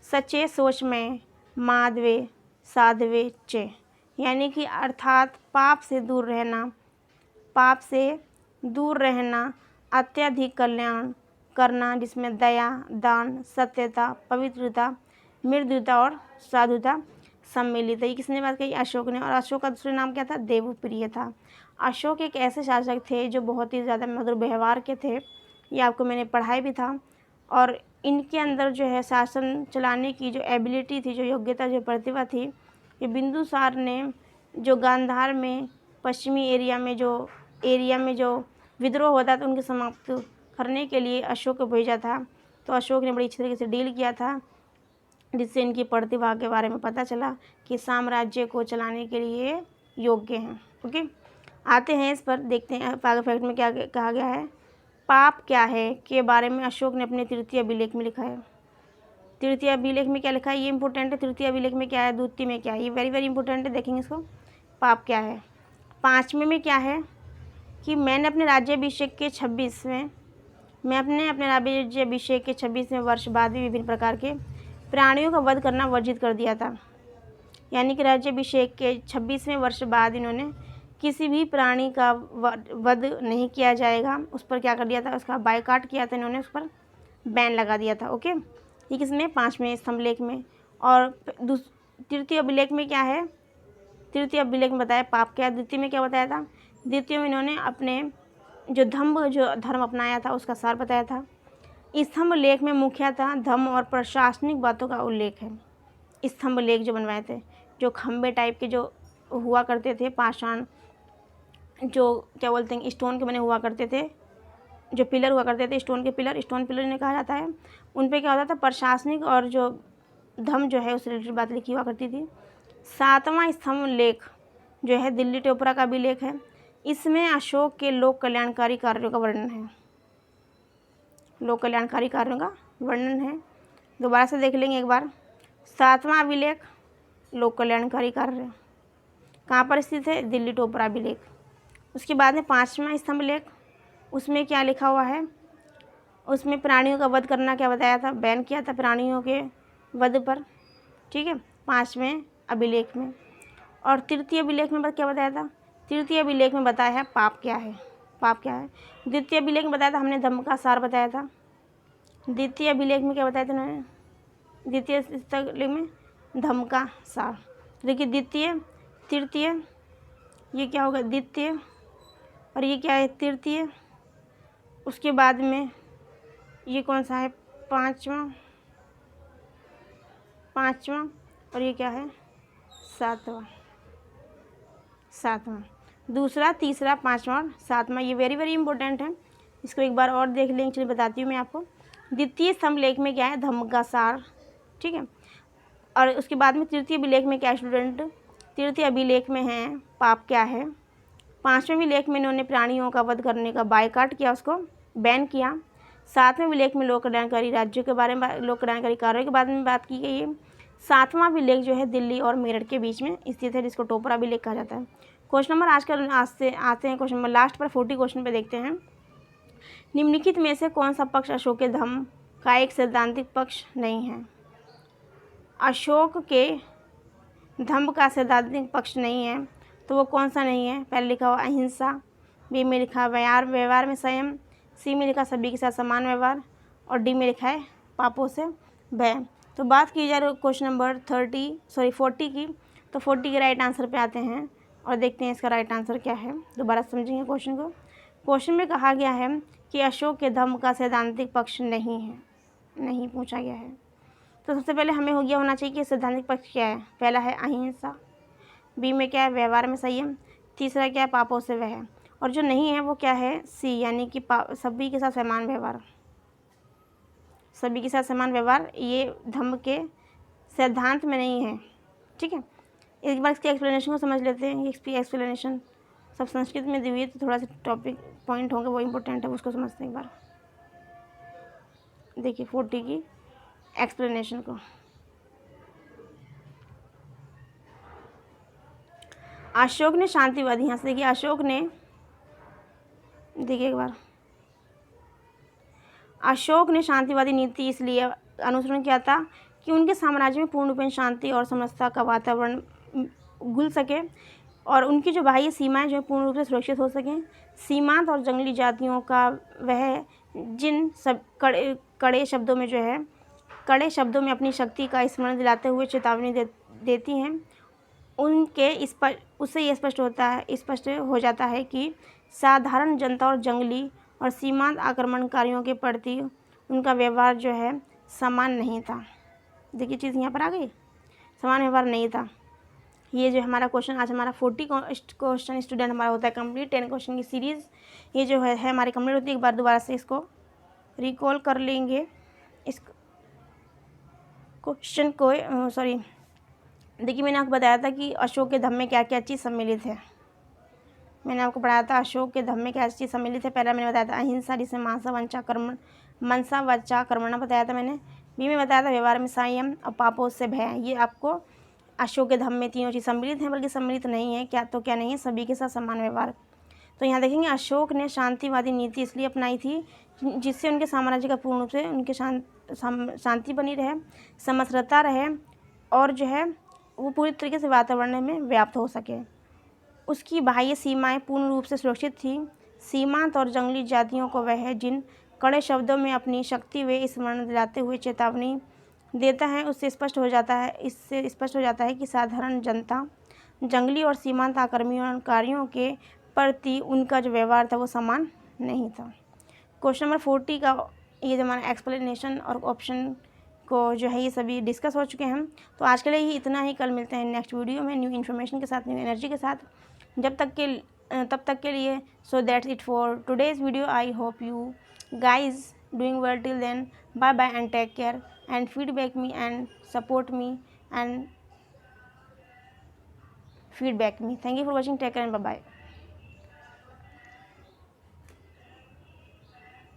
सच्चे सोच में माधवे साधवे चे, यानी कि अर्थात पाप से दूर रहना अत्यधिक कल्याण करना, जिसमें दया, दान, सत्यता, पवित्रता, मृदुता और साधुता सम्मिलित है। ये किसने बात कही, अशोक ने। और अशोक का दूसरा नाम क्या था, देवप्रिय था। अशोक एक ऐसे शासक थे जो बहुत ही ज़्यादा मधुर व्यवहार के थे, ये आपको मैंने पढ़ाई भी था। और इनके अंदर जो है शासन चलाने की जो एबिलिटी थी, जो योग्यता, जो प्रतिभा थी, ये बिंदुसार ने जो गांधार में पश्चिमी एरिया में जो विद्रोह होता था उनके समाप्त करने के लिए अशोक को भेजा था। तो अशोक ने बड़ी अच्छी तरीके से डील किया था, जिससे इनकी प्रतिभा के बारे में पता चला कि साम्राज्य को चलाने के लिए योग्य हैं। ओके, आते हैं इस पर, देखते हैं आगे फैक्ट में क्या कहा गया है। पाप क्या है के बारे में अशोक ने अपने तृतीय अभिलेख में लिखा है। तृतीय अभिलेख में क्या लिखा है, ये इंपॉर्टेंट है। तृतीय अभिलेख में क्या है, द्वितीय में क्या है, ये वेरी वेरी इंपॉर्टेंट है, देखेंगे इसको। पाप क्या है। पाँचवें में क्या है कि मैंने अपने राज्याभिषेक के 26वें वर्ष बाद भी विभिन्न प्रकार के प्राणियों का वध करना वर्जित कर दिया था। यानी कि राज्याभिषेक के 26वें वर्ष बाद इन्होंने किसी भी प्राणी का वध नहीं किया जाएगा, उस पर क्या कर दिया था, उसका बायकाट किया था इन्होंने, उस पर बैन लगा दिया था। ओके, ये किसमें, 5वें स्तंभ लेख में। और तृतीय अभिलेख में क्या है, तृतीय अभिलेख में बताया पाप क्या है। द्वितीय में क्या बताया था, द्वितीय में इन्होंने अपने जो धर्म अपनाया था उसका सार बताया था। स्तंभ लेख में मुख्यतः धर्म और प्रशासनिक बातों का उल्लेख है। स्तंभ लेख जो बनवाए थे, जो खंबे टाइप के जो हुआ करते थे, पाषाण जो क्या बोलते हैं स्टोन के बने हुआ करते थे, जो पिलर हुआ करते थे, स्टोन पिलर इन्हें कहा जाता है। उन पे क्या होता था, प्रशासनिक और जो धर्म जो है उस रिलेटेड बात लिखी हुआ करती थी। 7वां स्तंभ लेख जो है दिल्ली टोपरा का भी लेख है। इसमें अशोक के लोक कल्याणकारी कार्यों का वर्णन है। लोक कल्याणकारी कार्यों का वर्णन है। दोबारा से देख लेंगे एक बार। 7वां अभिलेख लोक कल्याणकारी कार्य कहाँ पर स्थित है, दिल्ली टोपरा अभिलेख। उसके बाद में 5वां स्तंभ लेख, उसमें क्या लिखा हुआ है, उसमें प्राणियों का वध करना क्या बताया था, बैन किया था प्राणियों के वध पर, ठीक है, 5वें अभिलेख में। और तृतीय अभिलेख में क्या बताया था, तृतीय अभिलेख में बताया है पाप क्या है। द्वितीय अभिलेख में बताया था हमने धम्म का सार बताया था। द्वितीय अभिलेख में क्या बताया था उन्होंने, द्वितीय अभिलेख में धम्म का सार। देखिए द्वितीय, तृतीय, ये क्या होगा द्वितीय, और ये क्या है तृतीय। उसके बाद में ये कौन सा है, पाँचवा, और ये क्या है सातवां। दूसरा, तीसरा, 5वां और 7वां, ये वेरी वेरी इंपॉर्टेंट है। इसको एक बार और देख लेंगे, चलिए बताती हूँ मैं आपको। द्वितीय स्तंभ लेख में क्या है, धम्म का सार, ठीक है। और उसके बाद में तृतीय अभिलेख में क्या है स्टूडेंट, तृतीय अभिलेख में है पाप क्या है। 5वें अभिलेख में इन्होंने प्राणियों का वध करने का बायकाट किया, उसको बैन किया। 7वें अभिलेख में लोक कल्याणकारी राज्यों के बारे में, लोक कल्याणकारी कार्यों के बारे में बात की गई है। 7वां अभिलेख जो है दिल्ली और मेरठ के बीच में स्थित है, जिसको टोपरा अभिलेख कहा जाता है। क्वेश्चन नंबर आज से आते हैं क्वेश्चन नंबर लास्ट पर 40 क्वेश्चन पे देखते हैं। निम्नलिखित में से कौन सा पक्ष अशोक के धम्म का एक सैद्धांतिक पक्ष नहीं है। अशोक के धम्म का सैद्धांतिक पक्ष नहीं है तो वो कौन सा नहीं है। पहले लिखा हुआ अहिंसा, बी में लिखा व्यवहार में संयम, सी में लिखा सभी के साथ समान व्यवहार, और डी में लिखा है पापों से भय। तो बात की जाए क्वेश्चन नंबर 40 की, तो 40 के राइट आंसर पे आते हैं। और देखते हैं इसका राइट आंसर क्या है। दोबारा समझेंगे क्वेश्चन को। क्वेश्चन में कहा गया है कि अशोक के धम्म का सैद्धांतिक पक्ष नहीं है, नहीं पूछा गया है। तो सबसे पहले हमें हो गया होना चाहिए कि सैद्धांतिक पक्ष क्या है। पहला है अहिंसा, बी में क्या है व्यवहार में संयम, तीसरा क्या है पापों से वह, और जो नहीं है वो क्या है सी यानी कि सभी के साथ समान व्यवहार। सभी के साथ समान व्यवहार ये धम्म के सिद्धांत में नहीं है। ठीक है, एक बार इसके एक्सप्लेनेशन को समझ लेते हैं। ये एक्सप्लेनेशन सब संस्कृत में दी हुई है, तो थोड़ा सा टॉपिक पॉइंट होंगे वो इम्पोर्टेंट है, उसको समझते हैं एक बार। देखिए 40 की एक्सप्लेनेशन को। अशोक ने शांतिवादी, यहाँ से देखिए अशोक ने, देखिए एक बार, अशोक ने शांतिवादी नीति इसलिए अनुसरण किया था कि उनके साम्राज्य में पूर्ण रूपेण शांति और समरसता का वातावरण घुल सके और उनकी जो बाह्य सीमाएं जो है पूर्ण रूप से सुरक्षित हो सकें। सीमांत और जंगली जातियों का वह जिन सब कड़े शब्दों में जो है कड़े शब्दों में अपनी शक्ति का स्मरण दिलाते हुए चेतावनी देती हैं, उनके उससे ये स्पष्ट हो जाता है कि साधारण जनता और जंगली और सीमांत आक्रमणकारियों के प्रति उनका व्यवहार जो है समान नहीं था। देखिए चीज़ यहाँ पर आ गई, समान व्यवहार नहीं था। ये जो हमारा क्वेश्चन आज हमारा 40 क्वेश्चन स्टूडेंट हमारा होता है कंप्लीट। 10 क्वेश्चन की सीरीज़ ये जो है हमारी कंप्लीट होती है। एक बार दोबारा से इसको रिकॉल कर लेंगे इस क्वेश्चन को। सॉरी, देखिए मैंने आपको बताया था कि अशोक के धम्म में क्या क्या चीज़ सम्मिलित है। मैंने आपको पढ़ाया था अशोक के धम्म में क्या चीज़ सम्मिलित है। पहला मैंने बताया था अहिंसा, जिसमें मनसा वाचा कर्मणा बताया था मैंने। बी में बताया था व्यवहार में संयम और पापों से भय। ये आपको अशोक के धम्म में तीनों चीज़ सम्मिलित हैं, बल्कि सम्मिलित नहीं है क्या, तो क्या नहीं है, सभी के साथ समान व्यवहार। तो यहाँ देखेंगे अशोक ने शांतिवादी नीति इसलिए अपनाई थी जिससे उनके साम्राज्य का पूर्ण रूप से उनके शांति बनी रहे, समरसता रहे और जो है वो पूरी तरीके से वातावरण में व्याप्त हो सके। उसकी बाह्य सीमाएं पूर्ण रूप से सुरक्षित थी। सीमांत और जंगली जातियों को वह जिन कड़े शब्दों में अपनी शक्ति वे स्मरण दिलाते हुए चेतावनी देता है, इससे स्पष्ट हो जाता है कि साधारण जनता, जंगली और सीमांत आक्रमणकारियों के प्रति उनका जो व्यवहार था वो समान नहीं था। क्वेश्चन नंबर 40 का ये जो हमारा एक्सप्लेनेशन और ऑप्शन को जो है ये सभी डिस्कस हो चुके हैं। तो आज के लिए ही इतना ही। कल मिलते हैं नेक्स्ट वीडियो में न्यू इन्फॉर्मेशन के साथ, न्यू एनर्जी के साथ। तब तक के लिए so that's it for today's video. I hope you guys doing well till then. Bye bye and take care and feedback me and support me and feedback me. Thank you for watching. Take care and bye bye.